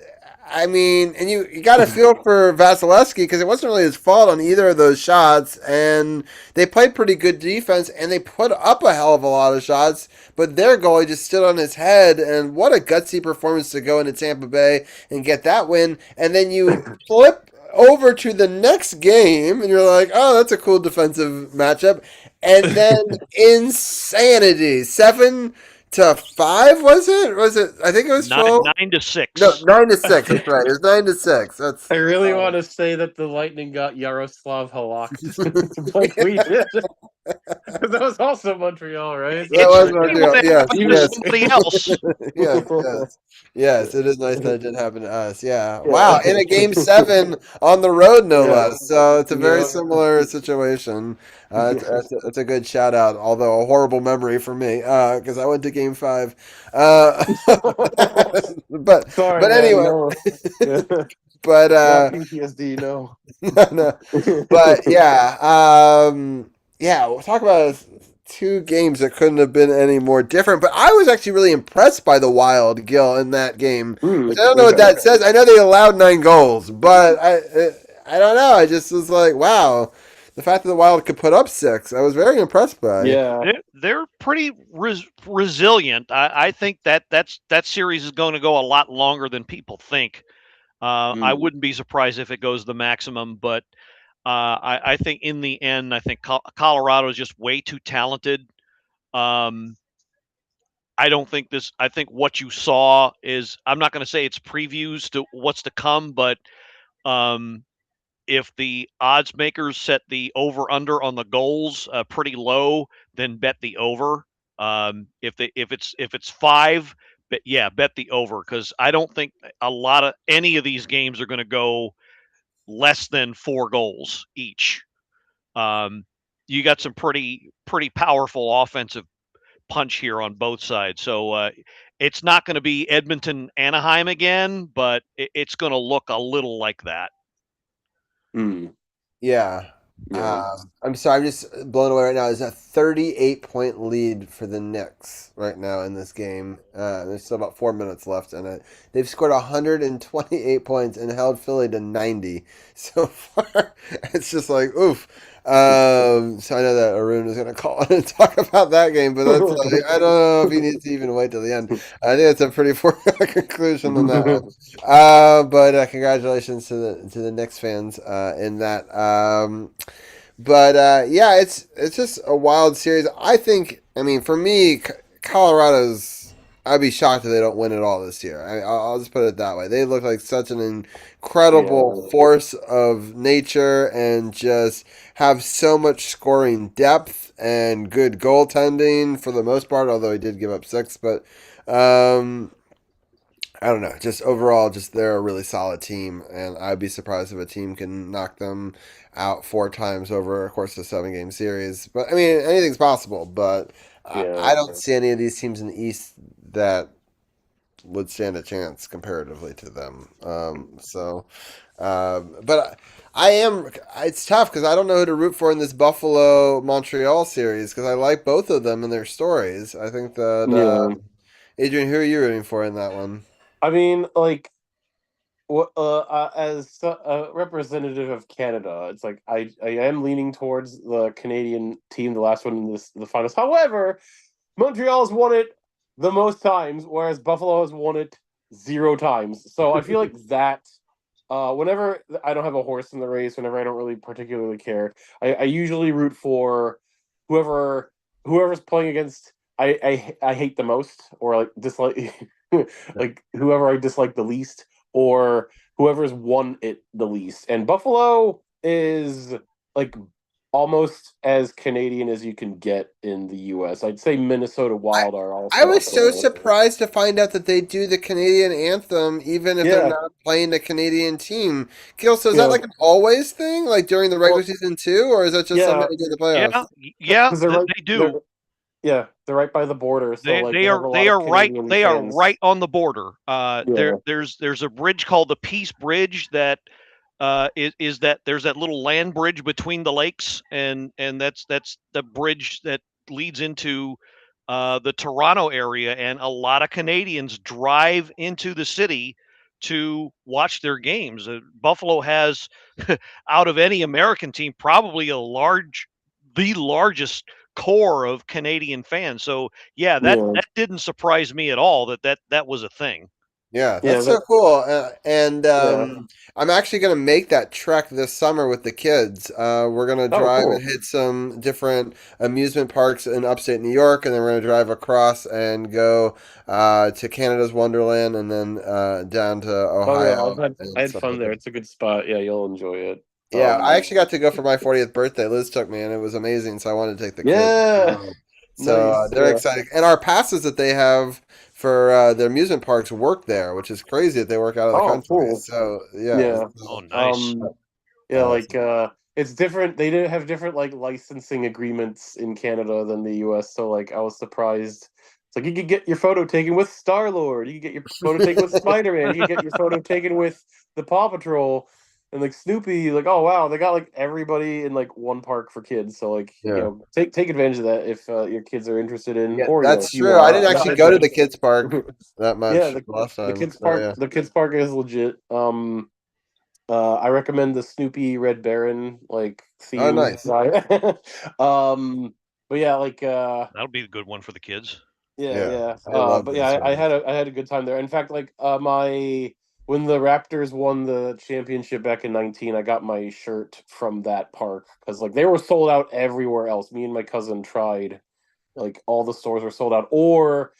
I mean, and you got to feel for Vasilevsky because it wasn't really his fault on either of those shots. And they played pretty good defense and they put up a hell of a lot of shots, but their goalie just stood on his head. And what a gutsy performance to go into Tampa Bay and get that win. And then you flip over to the next game and you're like, oh, that's a cool defensive matchup. And then insanity. 7-5 was it? Was it? I think it was 12. 9-6. No, 9-6. That's right. It was 9-6. That's. I really want to say that the Lightning got Yaroslav Halak like we did. Because that was also Montreal, right? That was Montreal. Yes, yes. Somebody else. Yes, it is nice that it did happen to us. Yeah. Wow. In a game 7 on the road, no less. So it's a very similar situation. It's a good shout out, although a horrible memory for me because I went to game 5. But Sorry, but man, anyway. no. But PTSD, no. no. But yeah. Yeah, we'll talk about 2 games that couldn't have been any more different. But I was actually really impressed by the Wild, Gil, in that game. Which I don't know what that says. I know they allowed 9 goals, but I don't know. I just was like, wow, the fact that the Wild could put up 6, I was very impressed by. Yeah, They're pretty resilient. I think that series is going to go a lot longer than people think. I wouldn't be surprised if it goes the maximum, but I think in the end, I think Colorado is just way too talented. I don't think this. I think what you saw is. I'm not going to say it's previews to what's to come, but if the odds makers set the over under on the goals pretty low, then bet the over. If it's 5, bet the over because I don't think any of these games are going to go less than 4 goals each. You got some pretty powerful offensive punch here on both sides. So it's not going to be Edmonton Anaheim again, but it's going to look a little like that. Yeah. I'm sorry, I'm just blown away right now. There's a 38-point lead for the Knicks right now in this game. There's still about 4 minutes left in it. They've scored 128 points and held Philly to 90 so far. It's just like, oof. So I know that Arun is going to call in and talk about that game, but that's like, I don't know if he needs to even wait till the end. I think it's a pretty foregone conclusion on that one. But congratulations to the Knicks fans in that. Yeah, it's just a wild series. I think. I mean, for me, Colorado's. I'd be shocked if they don't win it all this year. I'll just put it that way. They look like such an incredible force of nature and just have so much scoring depth and good goaltending for the most part. Although he did give up 6, but. I don't know. Just overall, they're a really solid team, and I'd be surprised if a team can knock them out 4 times over a course of a 7-game series. But I mean, anything's possible. But I don't see any of these teams in the East that would stand a chance comparatively to them. But I am. It's tough because I don't know who to root for in this Buffalo Montreal series because I like both of them and their stories. I think that Adrian, who are you rooting for in that one? I mean, like, as a representative of Canada, it's like I am leaning towards the Canadian team, the last one in the finals. However, Montreal's won it the most times, whereas Buffalo has won it 0 times. So I feel like that. Whenever I don't have a horse in the race, whenever I don't really particularly care, I usually root for whoever's playing against. I hate the most, or like dislike, like whoever I dislike the least, or whoever's won it the least. And Buffalo is like almost as Canadian as you can get in the U.S. I'd say Minnesota Wild are also. I was up so there. surprised to find out that they do the Canadian anthem even if they're Yeah. not playing a Canadian team. Gil, so is that Yeah. like an always thing, like during the regular season too, or is that just something Yeah, they do in the playoffs? Yeah, because they're right. they do. They're right by the border, so like they have a lot They of are right Canadian they are fans. right on the border. Yeah. There's a bridge called the Peace Bridge that is that there's that little land bridge between the lakes, and that's the bridge that leads into the Toronto area, and a lot of Canadians drive into the city to watch their games. Buffalo has, out of any American team, probably the largest core of Canadian fans. So yeah, that Yeah. didn't surprise me at all that was a thing. Yeah, Yeah, that's so cool. And yeah. I'm actually going to make that trek this summer with the kids. We're going to Oh, drive cool. and hit some different amusement parks in upstate New York, and then we're going to drive across and go to Canada's Wonderland, and then down to Oh yeah, Ohio I and had stuff fun like there. that. It's a good spot. Yeah, you'll enjoy it. Yeah, I actually got to go for my 40th birthday. Liz took me, and it was amazing. So I wanted to take the kids. Yeah, So nice. they're Yeah. excited, and our passes that they have for their amusement parks work there, which is crazy that they work out of the Oh, country. cool. So yeah, Yeah. Oh, nice. Yeah, uh, like it's different. They didn't have different like licensing agreements in Canada than the US. So like I was surprised. It's like you could get your photo taken with Star Lord. You could get your photo taken with Spider Man. You could get your photo taken with the Paw Patrol and like Snoopy. Like oh wow, they got like everybody in like one park for kids. So like yeah, take advantage of that if your kids are interested in, yeah, or that's if you true. I are. didn't actually go to the kids park that Yeah, much last the time. kids So park yeah. the kids park is legit. I recommend the Snoopy Red Baron like Oh, theme. nice. But yeah, like That'll be a good one for the kids. Yeah, yeah. I love But those yeah, I ones. had a good time there. In fact, like my when the Raptors won the championship back in 19, I got my shirt from that park because like they were sold out everywhere else. Me and my cousin tried, like all the stores were sold out. Or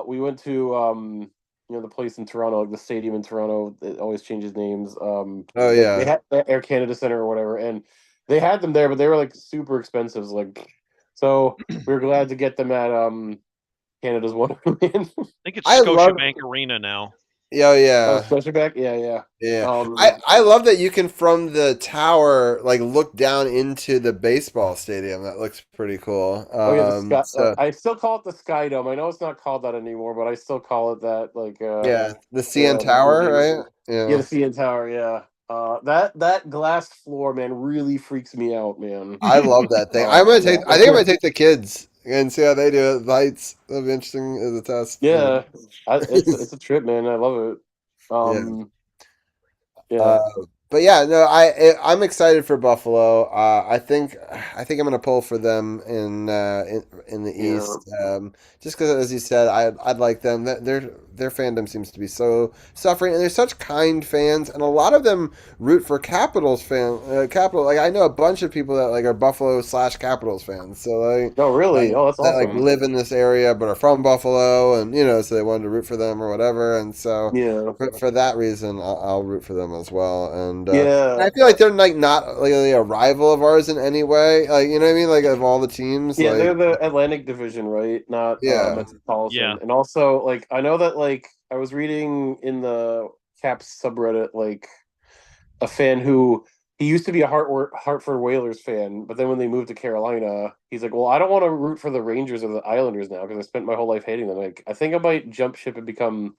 we went to the place in Toronto, like the stadium in Toronto. It always changes names. Oh They yeah. had Air Canada Center or whatever, and they had them there, but they were like super expensive. Like, so we were glad to get them at Canada's Wonderland. I think it's I love. Scotiabank Arena now. Oh Oh, yeah. Scotiabank, yeah. Yeah, Um, I love that you can from the tower like look down into the baseball stadium. That looks pretty cool. oh yeah, the sky. So I still call it the Sky Dome. I know it's not called that anymore, but I still call it that. Like, yeah, the CN yeah, Tower, right? yeah, Yeah, the CN Tower, yeah. That glass floor, man, really freaks me out, man. I love that thing. Yeah. I think I'm gonna take the kids and see how they do it. Lights. That'll be interesting as a test. Yeah, it's a trip, man. I love it. Yeah. Yeah. Uh, but yeah, no, I'm excited for Buffalo. I think I'm gonna pull for them in the Yeah. East. Just because, as you said, I'd like them. Their fandom seems to be so suffering, and they're such kind fans, and a lot of them root for Capitals Capital. Like I know a bunch of people that like are Buffalo/Capitals fans. So like Oh, really? Oh, that's that like awesome. live in this area but are from Buffalo, and so they wanted to root for them or whatever, and so. Yeah. For that reason, I'll root for them as well, and Yeah. I feel like they're like not really a rival of ours in any way. Like you know what I mean? Like of all the teams, Yeah, they're like the Atlantic Division, right? Not yeah, Metropolitan. Yeah. And also, like, I know that, like, I was reading in the Caps subreddit, like, a fan who he used to be a Hartford Whalers fan, but then when they moved to Carolina, he's like, "Well, I don't want to root for the Rangers or the Islanders now because I spent my whole life hating them. Like, I think I might jump ship and become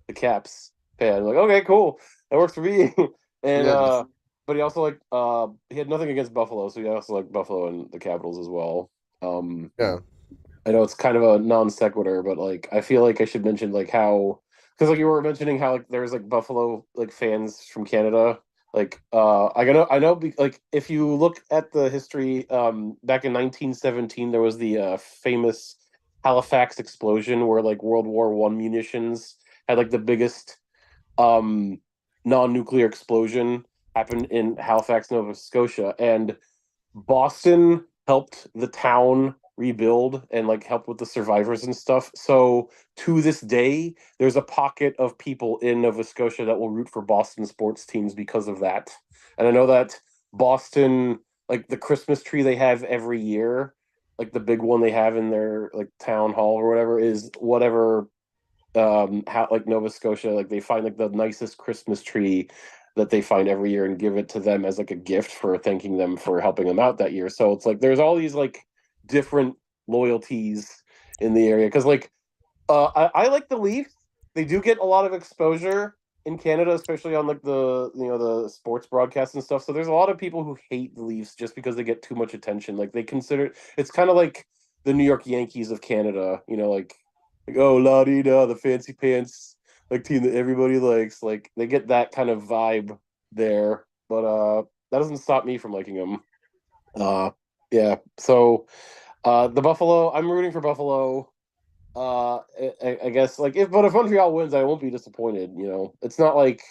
the Caps fan." I'm like, okay, cool, that works for me. And yeah, but he also he had nothing against Buffalo, so he also liked Buffalo and the Capitals as well. Um, yeah, I know it's kind of a non sequitur, but like I feel like I should mention like how because like you were mentioning how like there's like Buffalo like fans from Canada. Like like if you look at the history back in 1917 there was the famous Halifax explosion, where like World War I munitions had like the biggest non-nuclear explosion happened in Halifax, Nova Scotia, and Boston helped the town rebuild and like help with the survivors and stuff. So to this day, there's a pocket of people in Nova Scotia that will root for Boston sports teams because of that. And I know that Boston, like the Christmas tree they have every year, like the big one they have in their like town hall or whatever, is whatever how like Nova Scotia, like they find like the nicest Christmas tree that they find every year and give it to them as like a gift for thanking them for helping them out that year. So it's like there's all these like different loyalties in the area, because like I like the Leafs. They do get a lot of exposure in Canada, especially on like the the sports broadcasts and stuff. So there's a lot of people who hate the Leafs just because they get too much attention. Like they consider it's kind of like the New York Yankees of Canada, like oh la di da, the fancy pants like team that everybody likes. Like they get that kind of vibe there, but that doesn't stop me from liking them. Yeah. So the Buffalo, I'm rooting for Buffalo. I guess like if Montreal wins, I won't be disappointed. It's not like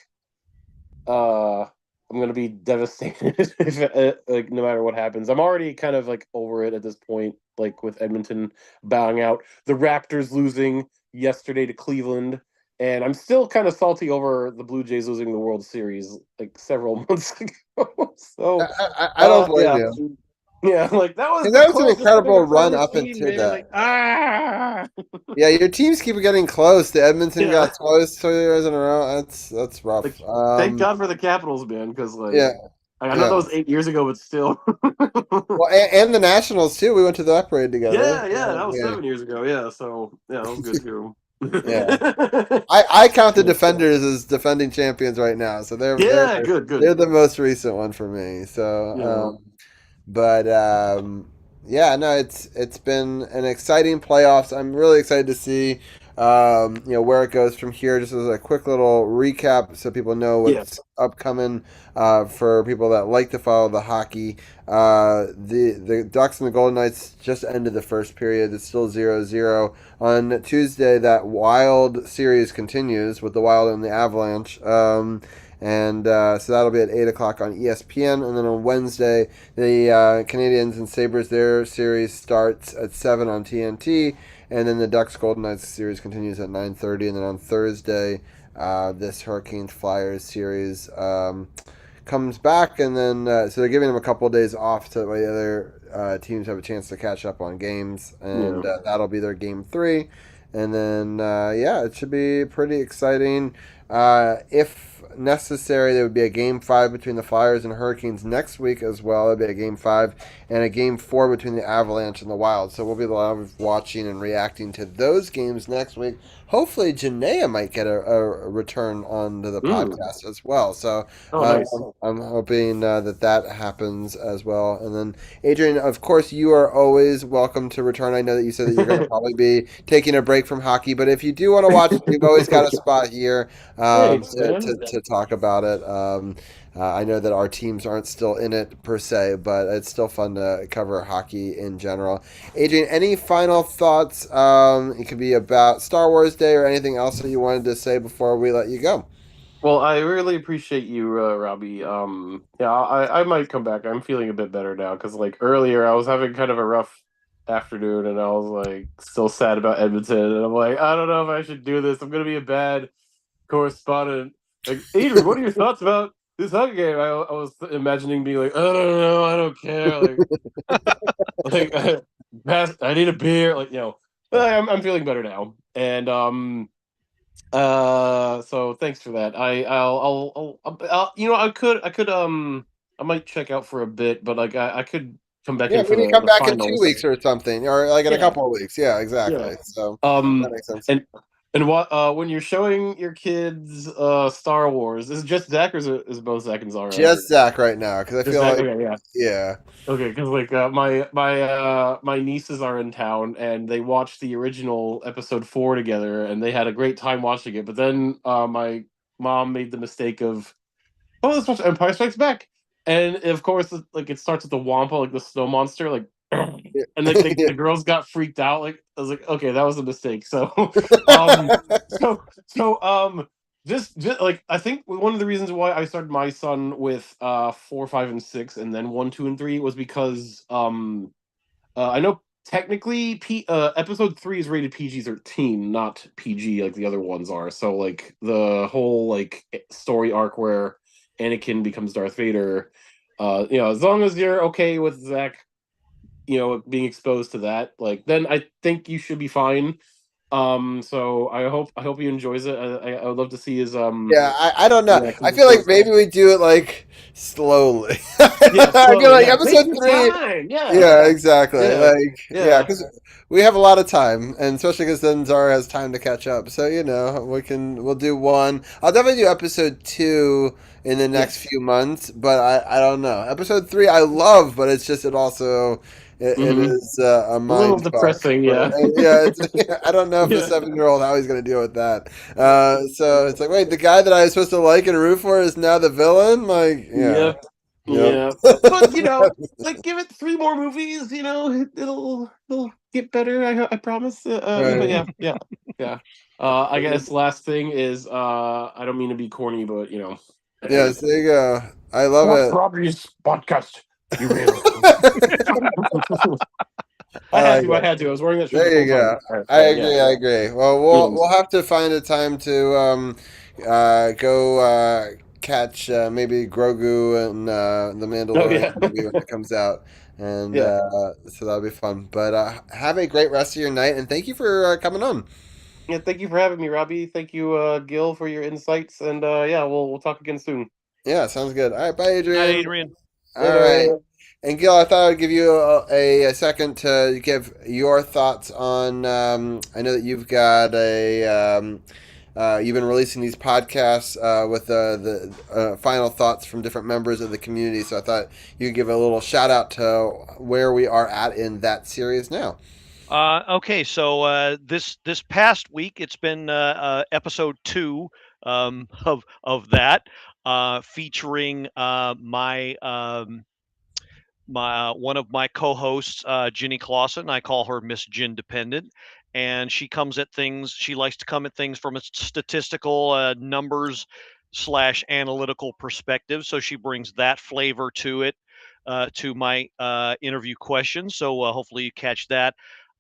I'm gonna be devastated if like no matter what happens. I'm already kind of like over it at this point. Like with Edmonton bowing out, the Raptors losing yesterday to Cleveland, and I'm still kind of salty over the Blue Jays losing the World Series like several months ago. So I don't blame you. Yeah, like that was an incredible run up into man. that. Like, Yeah, your teams keep getting close. The Edmonton got close 2 years in a row. That's rough. Like, thank God for the Capitals, man, because like I know that was 8 years ago, but still. Well, and the Nationals too. We went to that parade together. Yeah, that was 7 years ago. Yeah, so that was good too. I count the Defenders as defending champions right now, so they're good. They're the most recent one for me. So, no, it's been an exciting playoffs. I'm really excited to see where it goes from here. Just as a quick little recap, so people know what's upcoming for people that like to follow the hockey. The Ducks and the Golden Knights just ended the first period. It's still 0-0. On Tuesday, that Wild series continues with the Wild and the Avalanche. So that'll be at 8 o'clock on ESPN. And then on Wednesday, the Canadiens and Sabres, their series starts at 7 on TNT. And then the Ducks Golden Knights series continues at 9:30. And then on Thursday, this Hurricanes Flyers series comes back. And then so they're giving them a couple of days off so that way other teams have a chance to catch up on games. And that'll be their game 3. And then, it should be pretty exciting. If necessary, there would be a Game 5 between the Flyers and Hurricanes next week as well. There'll be a Game 5 and a Game 4 between the Avalanche and the Wild. So we'll be live watching and reacting to those games next week. Hopefully, Janaea might get a return onto the podcast as well. So nice. I'm hoping that happens as well. And then, Adrian, of course, you are always welcome to return. I know that you said that you're going to probably be taking a break from hockey, but if you do want to watch, you've always got a spot here to talk about it. I know that our teams aren't still in it per se, but it's still fun to cover hockey in general. Adrian, any final thoughts? It could be about Star Wars Day or anything else that you wanted to say before we let you go. Well, I really appreciate you, Robbie. I might come back. I'm feeling a bit better now because like earlier I was having kind of a rough afternoon and I was like still sad about Edmonton and I'm like, I don't know if I should do this. I'm gonna be a bad correspondent. Like, Adrian, what are your thoughts about this hockey game? I was imagining being like, I don't know, I don't care. Like, I need a beer. Like, I'm feeling better now, and so thanks for that. I'll I might check out for a bit, but like I could come back. Yeah, maybe come back finals. In 2 weeks or something, or like in a couple of weeks. Yeah, exactly. Yeah. So that makes sense. And what when you're showing your kids Star Wars, is it just Zach or is both Zach and Zara? Just Zach right now because I feel Zach, like yeah. Okay, because like my nieces are in town and they watched the original episode 4 together and they had a great time watching it. But then my mom made the mistake of let's watch Empire Strikes Back, and of course like it starts with the Wampa, like the snow monster, like And like the girls got freaked out. Like I was like, okay, that was a mistake. So just like I think one of the reasons why I started my son with 4, 5, and 6, and then 1, 2, and 3 was because I know technically episode 3 is rated PG-13, not PG like the other ones are. So like the whole like story arc where Anakin becomes Darth Vader, as long as you're okay with Zach, being exposed to that, like then I think you should be fine. So I hope he enjoys it. I would love to see his Yeah, I don't know. I feel like first- maybe we do it like slowly. yeah, I feel like yeah. episode Take your 3. time. Yeah. Yeah, exactly. Yeah. Yeah. Because we have a lot of time, and especially because then Zara has time to catch up. So we'll do 1. I'll definitely do episode 2 in the next few months, but I don't know. Episode 3 I love, but it's just it also. It is a mind little depressing, fuck. I don't know if a 7-year-old how he's going to deal with that. So it's like, wait, the guy that I was supposed to like and root for is now the villain. Like, yeah. Yeah. But like give it 3 more movies. It'll get better. I promise. Right. But yeah. I guess last thing is I don't mean to be corny, but Yes, there you go. I love it. Robbie's podcast. You really. I had to. I was wearing that shirt. There you go. I agree. Well, we'll have to find a time to go catch maybe Grogu and the Mandalorian movie when it comes out, and so that'll be fun. But have a great rest of your night, and thank you for coming on. Yeah, thank you for having me, Robbie. Thank you, Gil, for your insights, and we'll talk again soon. Yeah, sounds good. All right, bye, Adrian. Hi, Adrian. All right. And Gil, I thought I'd give you a second to give your thoughts on. I know that you've got you've been releasing these podcasts with the final thoughts from different members of the community. So I thought you'd give a little shout out to where we are at in that series now. Okay, so this past week it's been episode 2 of that, featuring my one of my co-hosts, Ginny Clausen. I call her Miss Gin Dependent, and she comes at things. She likes to come at things from a statistical numbers / analytical perspective. So she brings that flavor to it, to my interview questions. So hopefully you catch that.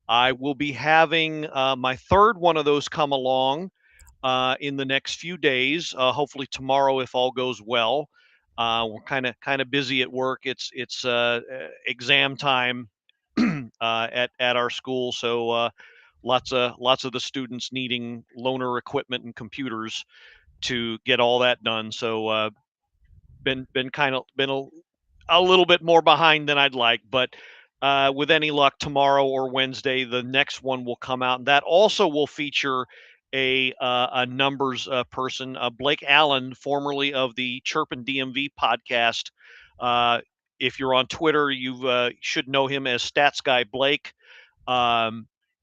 I will be having my 3rd one of those come along in the next few days. Hopefully tomorrow, if all goes well. We're kind of busy at work. It's exam time at our school, so lots of the students needing loaner equipment and computers to get all that done. So been a little bit more behind than I'd like, but with any luck, tomorrow or Wednesday, the next one will come out, and that also will feature a numbers person, Blake Allen, formerly of the Chirpin DMV podcast. If you're on Twitter, you should know him as Stats Guy Blake.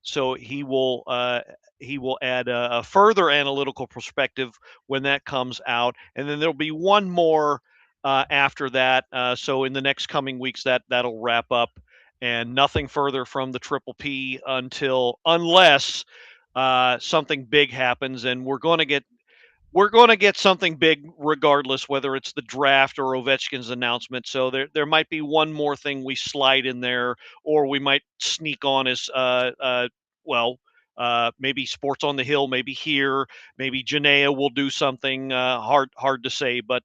So he will add a further analytical perspective when that comes out, and then there'll be one more after that. So in the next coming weeks, that'll wrap up, and nothing further from the Triple P unless something big happens, and we're going to get something big regardless, whether it's the draft or Ovechkin's announcement. So there might be one more thing we slide in there, or we might sneak on as maybe Sports on the Hill, maybe here, maybe Janaea will do something. Hard to say, but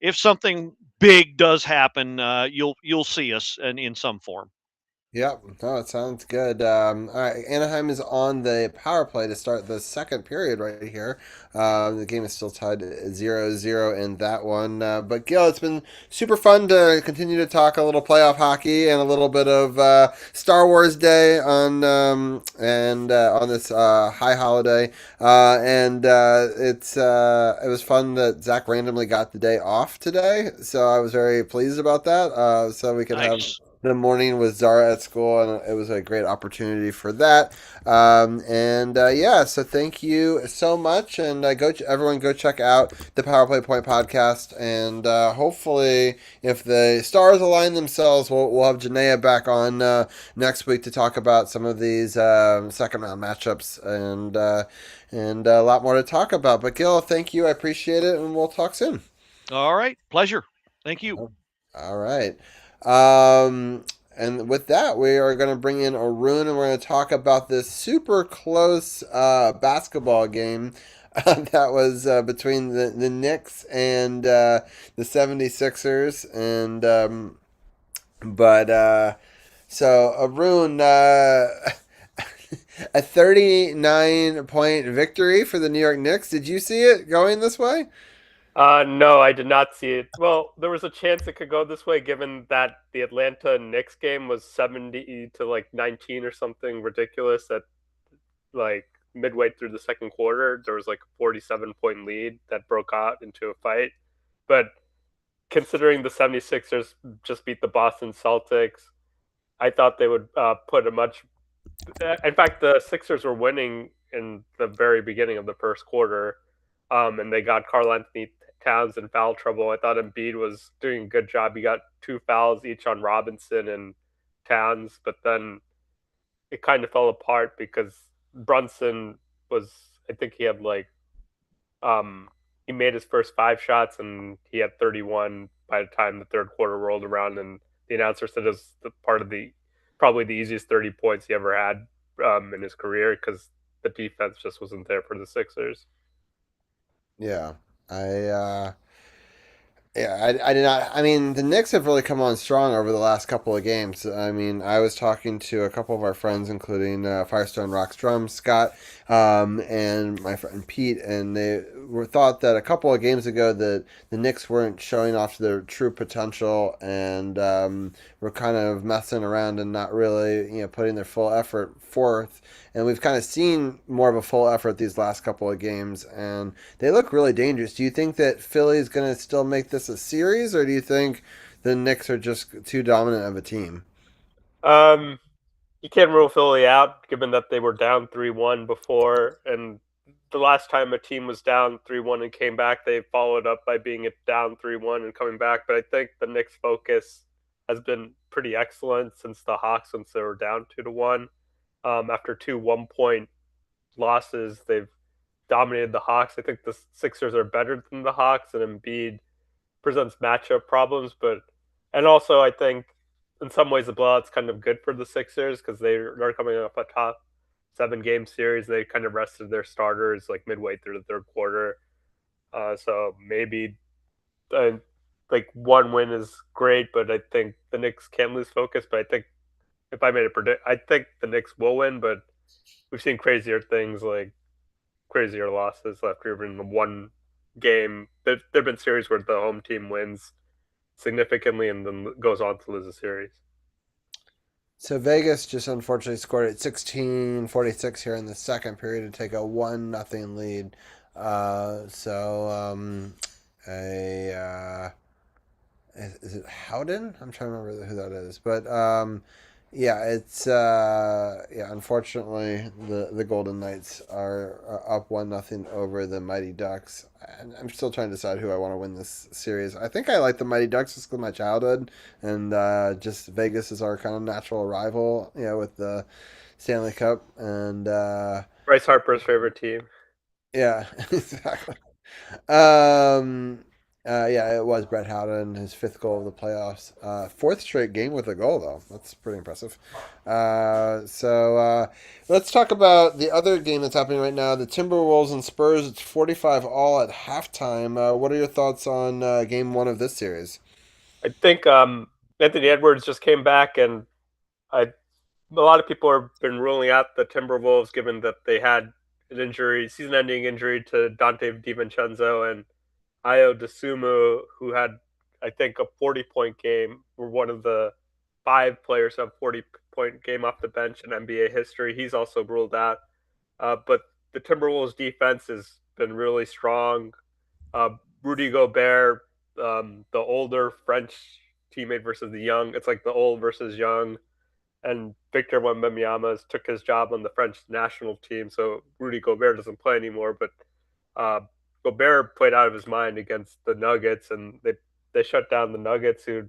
if something big does happen, you'll see us in some form. Yep. No, it sounds good. All right. Anaheim is on the power play to start the second period right here. The game is still tied 0-0 in that one. But Gil, it's been super fun to continue to talk a little playoff hockey and a little bit of Star Wars Day on this high holiday. It was fun that Zach randomly got the day off today, so I was very pleased about that. So we could have the morning with Zara at school, and it was a great opportunity for that. So thank you so much, and everyone go check out the Power Play Point podcast, and hopefully, if the stars align themselves, we'll have Janaea back on next week to talk about some of these second round matchups and a lot more to talk about. But Gil, thank you, I appreciate it, and we'll talk soon. All right, pleasure. Thank you. All right. And with that, we are going to bring in Arun, and we're going to talk about this super close basketball game that was between the Knicks and the 76ers. So, Arun, a 39-point victory for the New York Knicks. Did you see it going this way? No, I did not see it. Well, there was a chance it could go this way, given that the Atlanta Knicks game was 70 to like 19 or something ridiculous. At like midway through the second quarter, there was like a 47-point lead that broke out into a fight. But considering the 76ers just beat the Boston Celtics, I thought they would put a much. In fact, the Sixers were winning in the very beginning of the first quarter, and they got Karl Anthony Towns in foul trouble. I thought Embiid was doing a good job. He got 2 fouls each on Robinson and Towns, but then it kind of fell apart because Brunson was, I think he had like, he made his first 5 shots and he had 31 by the time the third quarter rolled around, and the announcer said it was part of probably the easiest 30 points he ever had in his career because the defense just wasn't there for the Sixers. Yeah, I did not. I mean, the Knicks have really come on strong over the last couple of games. I mean, I was talking to a couple of our friends, including Firestone Rocks Drum Scott and my friend Pete, and they thought that a couple of games ago that the Knicks weren't showing off their true potential and were kind of messing around and not really, putting their full effort forth. And we've kind of seen more of a full effort these last couple of games, and they look really dangerous. Do you think that Philly is going to still make this a series, or do you think the Knicks are just too dominant of a team? You can't rule Philly out, given that they were down 3-1 before, and the last time a team was down 3-1 and came back, they followed up by being down 3-1 and coming back. But I think the Knicks' focus has been pretty excellent since the Hawks, since they were down 2-1. After 2 1-point losses, they've dominated the Hawks. I think the Sixers are better than the Hawks, and Embiid presents matchup problems. And also I think in some ways the blowout's kind of good for the Sixers because they're coming off a top 7-game series. They kind of rested their starters like midway through the third quarter. So maybe like one win is great, but I think the Knicks can lose focus. But I think if I made a predict, I think the Knicks will win, but we've seen crazier things like crazier losses left over in the one game. There've been series where the home team wins significantly and then goes on to lose a series. So Vegas just unfortunately scored at 16:46 here in the second period to take a 1-0 lead. Is it Howden? I'm trying to remember who that is, but unfortunately the Golden Knights are up 1-0 over the Mighty Ducks. And I'm still trying to decide who I want to win this series. I think I like the Mighty Ducks just because of my childhood, and just Vegas is our kind of natural rival, with the Stanley Cup and Bryce Harper's favorite team. Yeah, exactly. Um, it was Brett Howden, his 5th goal of the playoffs. 4th straight game with a goal, though. That's pretty impressive. Let's talk about the other game that's happening right now. The Timberwolves and Spurs. It's 45-all at halftime. What are your thoughts on game 1 of this series? I think Anthony Edwards just came back, and a lot of people have been ruling out the Timberwolves given that they had an season-ending injury to Dante DiVincenzo and Ayo Dosunmu, who had, I think, a 40-point game. Were one of the 5 players to have 40-point game off the bench in NBA history. He's also ruled out. But the Timberwolves defense has been really strong. Rudy Gobert, the older French teammate versus the young. It's like the old versus young. And Victor Wembanyama took his job on the French national team, so Rudy Gobert doesn't play anymore. But Gobert played out of his mind against the Nuggets, and they shut down the Nuggets, who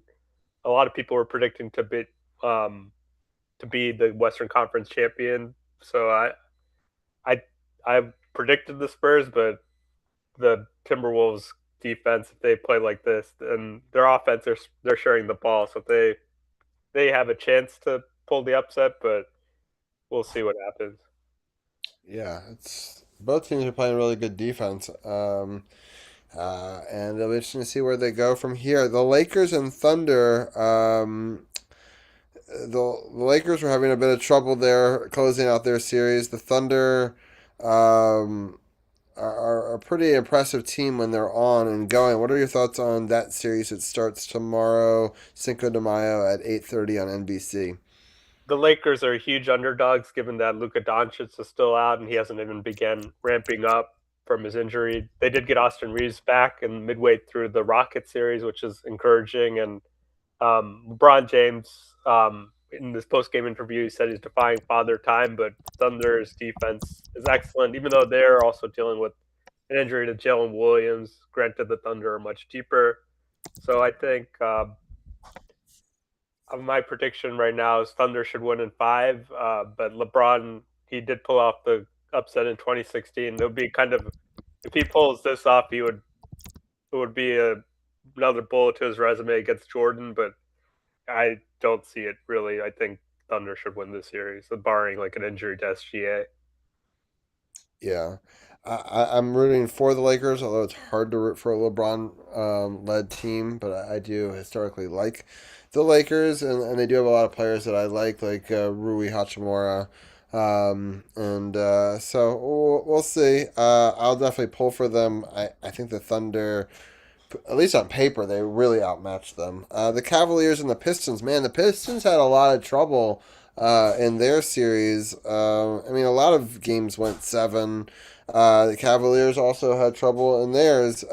a lot of people were predicting to be the Western Conference champion. So I predicted the Spurs, but the Timberwolves defense, if they play like this, and their offense, they're sharing the ball, so they have a chance to pull the upset, but we'll see what happens. Yeah, it's both teams are playing really good defense. And it'll be interesting to see where they go from here. The Lakers and Thunder. The Lakers were having a bit of trouble there closing out their series. The Thunder are a pretty impressive team when they're on and going. What are your thoughts on that series? It starts tomorrow, Cinco de Mayo at 8:30 on NBC. The Lakers are huge underdogs given that Luka Doncic is still out and he hasn't even begun ramping up from his injury. They did get Austin Reeves back and midway through the Rocket series, which is encouraging. And LeBron James, in this post-game interview, he said he's defying father time, but Thunder's defense is excellent, even though they're also dealing with an injury to Jalen Williams. Granted, the Thunder are much deeper. So I think my prediction right now is Thunder should win in 5, but LeBron, he did pull off the upset in 2016. It would be kind of, if he pulls this off, it would be another bullet to his resume against Jordan, but I don't see it really. I think Thunder should win this series, barring like an injury to SGA. Yeah. I'm rooting for the Lakers, although it's hard to root for a LeBron led team, but I do historically like the Lakers, and they do have a lot of players that I like Rui Hachimura. So we'll see. I'll definitely pull for them. I think the Thunder, at least on paper, they really outmatched them. The Cavaliers and the Pistons, man, the Pistons had a lot of trouble in their series. I mean, a lot of games went 7. The Cavaliers also had trouble in theirs.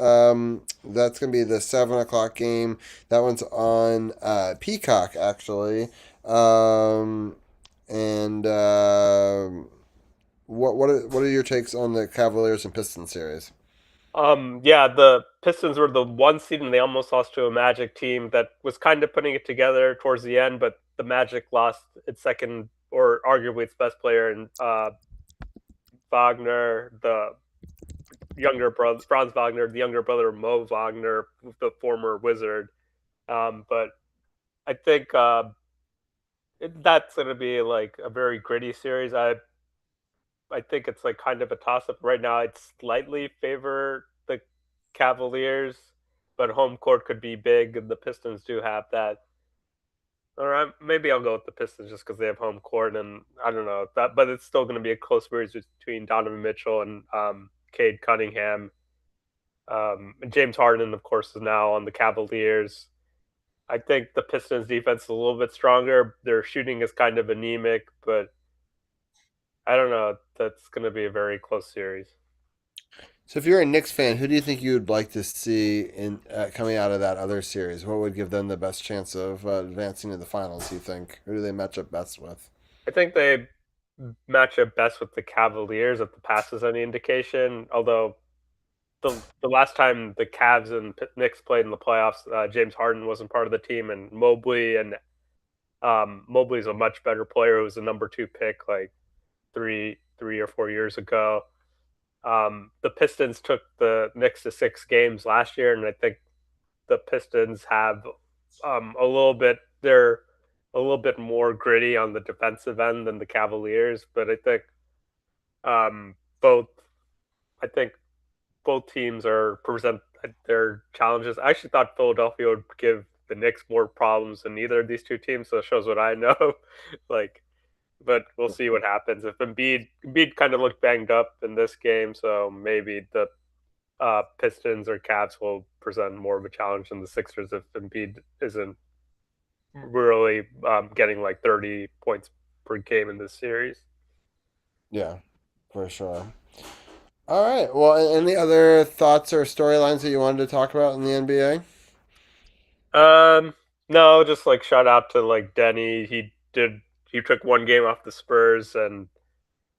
That's going to be the 7 o'clock game. That one's on Peacock, actually. And what are your takes on the Cavaliers and Pistons series? Yeah, the Pistons were the 1 seed and they almost lost to a Magic team that was kind of putting it together towards the end, but the Magic lost its second, or arguably its best player, in Wagner, the younger brother, Franz Wagner, the younger brother of Mo Wagner, the former Wizard. But I think that's going to be like a very gritty series. I think it's like kind of a toss-up. Right now, I'd slightly favor the Cavaliers, but home court could be big, and the Pistons do have that. All right, maybe I'll go with the Pistons just because they have home court, and I don't know that, but it's still going to be a close series between Donovan Mitchell and Cade Cunningham. And James Harden, of course, is now on the Cavaliers. I think the Pistons' defense is a little bit stronger. Their shooting is kind of anemic, but I don't know. That's going to be a very close series. So, if you're a Knicks fan, who do you think you would like to see in coming out of that other series? What would give them the best chance of advancing to the finals, you think? Who do they match up best with? I think they match up best with the Cavaliers, if the past is any indication. Although the last time the Cavs and Knicks played in the playoffs, James Harden wasn't part of the team, and Mobley's a much better player. Who was a number 2 pick like three or 4 years ago. The Pistons took the Knicks to 6 games last year, and I think the Pistons have they're a little bit more gritty on the defensive end than the Cavaliers, but I think both teams present their challenges. I actually thought Philadelphia would give the Knicks more problems than either of these two teams, so it shows what I know. But we'll see what happens. If Embiid kind of looked banged up in this game, so maybe the Pistons or Cavs will present more of a challenge than the Sixers if Embiid isn't really getting like 30 points per game in this series. Yeah, for sure. All right. Well, any other thoughts or storylines that you wanted to talk about in the NBA? No, just like shout out to like Denny. He took one game off the Spurs, and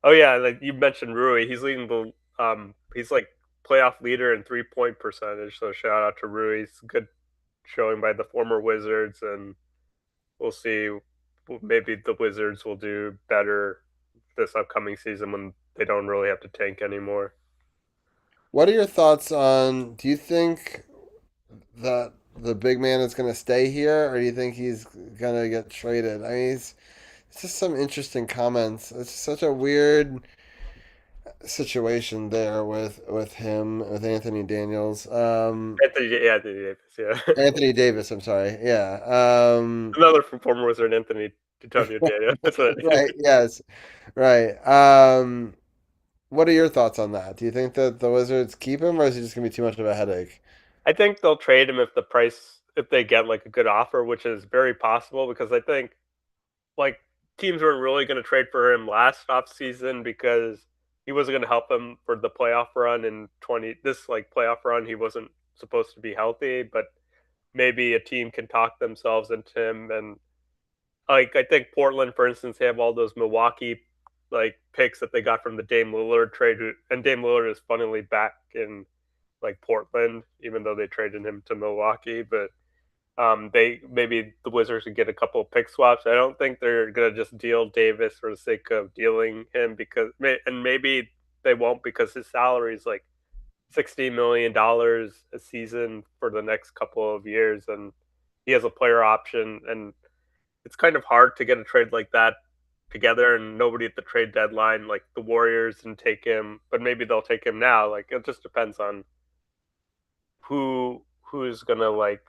oh yeah, like you mentioned Rui. He's leading the he's like playoff leader in 3-point percentage. So shout out to Rui. It's good showing by the former Wizards, and we'll see. Maybe the Wizards will do better this upcoming season when they don't really have to tank anymore. What are your thoughts on? Do you think that the big man is going to stay here, or do you think he's going to get traded? I mean, it's just some interesting comments. It's such a weird situation there with him with Anthony Daniels. Anthony Davis, yeah. Anthony Davis. I'm sorry. Yeah. Another former Wizard, Anthony Antonio Daniels. Right. Yes. Right. What are your thoughts on that? Do you think that the Wizards keep him, or is he just gonna be too much of a headache? I think they'll trade him if they get like a good offer, which is very possible because I think like teams weren't really going to trade for him last off season because he wasn't going to help them for the playoff run in 20 this like playoff run. He wasn't supposed to be healthy, but maybe a team can talk themselves into him. And like I think Portland, for instance, they have all those Milwaukee like picks that they got from the Dame Lillard trade, and Dame Lillard is funnily back in like Portland, even though they traded him to Milwaukee. But they maybe the Wizards could get a couple of pick swaps. I don't think they're gonna just deal Davis for the sake of dealing him and maybe they won't because his salary is like $60 million a season for the next couple of years, and he has a player option, and it's kind of hard to get a trade like that together, and nobody at the trade deadline like the Warriors didn't take him, but maybe they'll take him now. Like it just depends on who's gonna like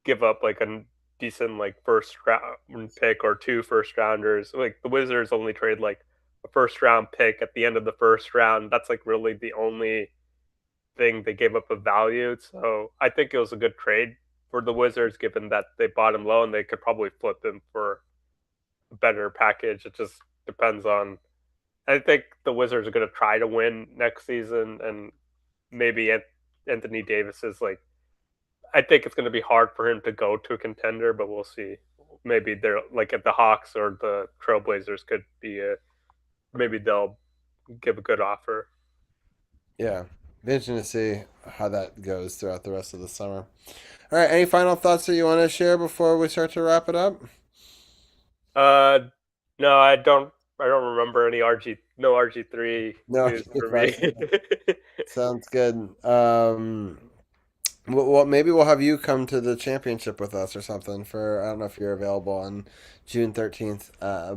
give up like a decent like first round pick or two first rounders. Like the Wizards only trade like a first round pick at the end of the first round. That's like really the only thing they gave up of value. So I think it was a good trade for the Wizards given that they bought him low and they could probably flip him for a better package. It just depends on I think the Wizards are going to try to win next season, and maybe Anthony Davis is like I think it's going to be hard for him to go to a contender, but we'll see. Maybe they're like at the Hawks or the Trailblazers could be maybe they'll give a good offer. Yeah, be interesting to see how that goes throughout the rest of the summer. All right, any final thoughts that you want to share before we start to wrap it up? No, I don't. I don't remember any RG3 No, news for me. sounds good. Well, maybe we'll have you come to the championship with us or something. I don't know if you're available on June 13th,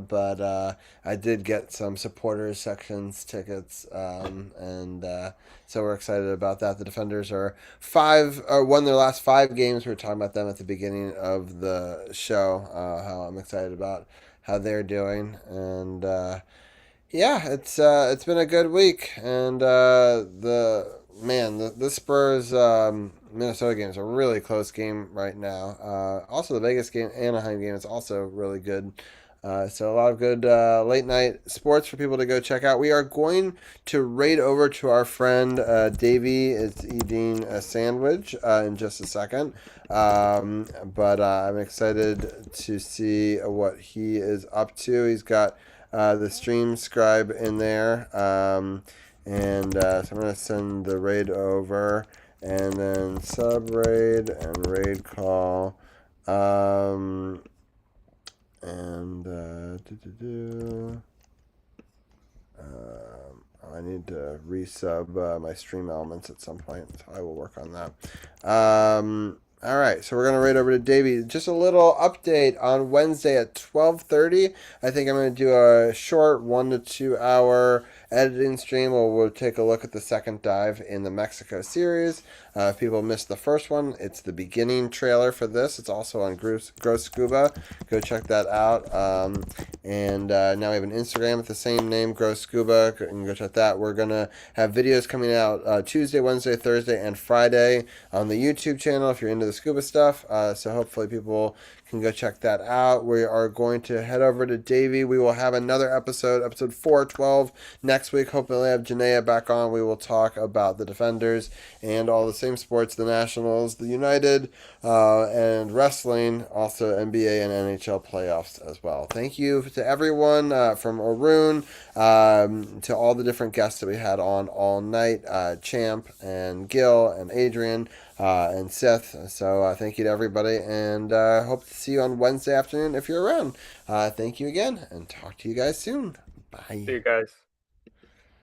but I did get some supporters sections tickets, and so we're excited about that. The Defenders are won their last 5 games. We were talking about them at the beginning of the show. How I'm excited about how they're doing, and yeah, it's been a good week, and the Spurs Minnesota game is a really close game right now. Also, the Vegas game, Anaheim game is also really good. So a lot of good late night sports for people to go check out. We are going to raid over to our friend Davey is eating a sandwich in just a second. But I'm excited to see what he is up to. He's got the stream scribe in there. And so I'm going to send the raid over, and then sub raid and raid call. I need to resub my stream elements at some point, so I will work on that. All right, so we're going to raid over to Davey. Just a little update on Wednesday at 12:30. I think I'm going to do a short 1 to 2 hour editing stream where we'll take a look at the second dive in the Mexico series. If people missed the first one, it's the beginning trailer for this. It's also on Gross Scuba. Go check that out. And now we have an Instagram with the same name, Gross Scuba. You can go check that. We're going to have videos coming out Tuesday, Wednesday, Thursday, and Friday on the YouTube channel if you're into the scuba stuff. So hopefully people can go check that out. We are going to head over to Davey. We will have another episode 412 next week. Hopefully, have Janaea back on. We will talk about the Defenders and all the same sports, the Nationals, the United, and wrestling, also NBA and NHL playoffs as well. Thank you to everyone from Arun to all the different guests that we had on all night, Champ and Gil and Adrian and Sith. So thank you to everybody, and hope to see you on Wednesday afternoon if you're around. Thank you again, and talk to you guys soon. Bye. See you guys.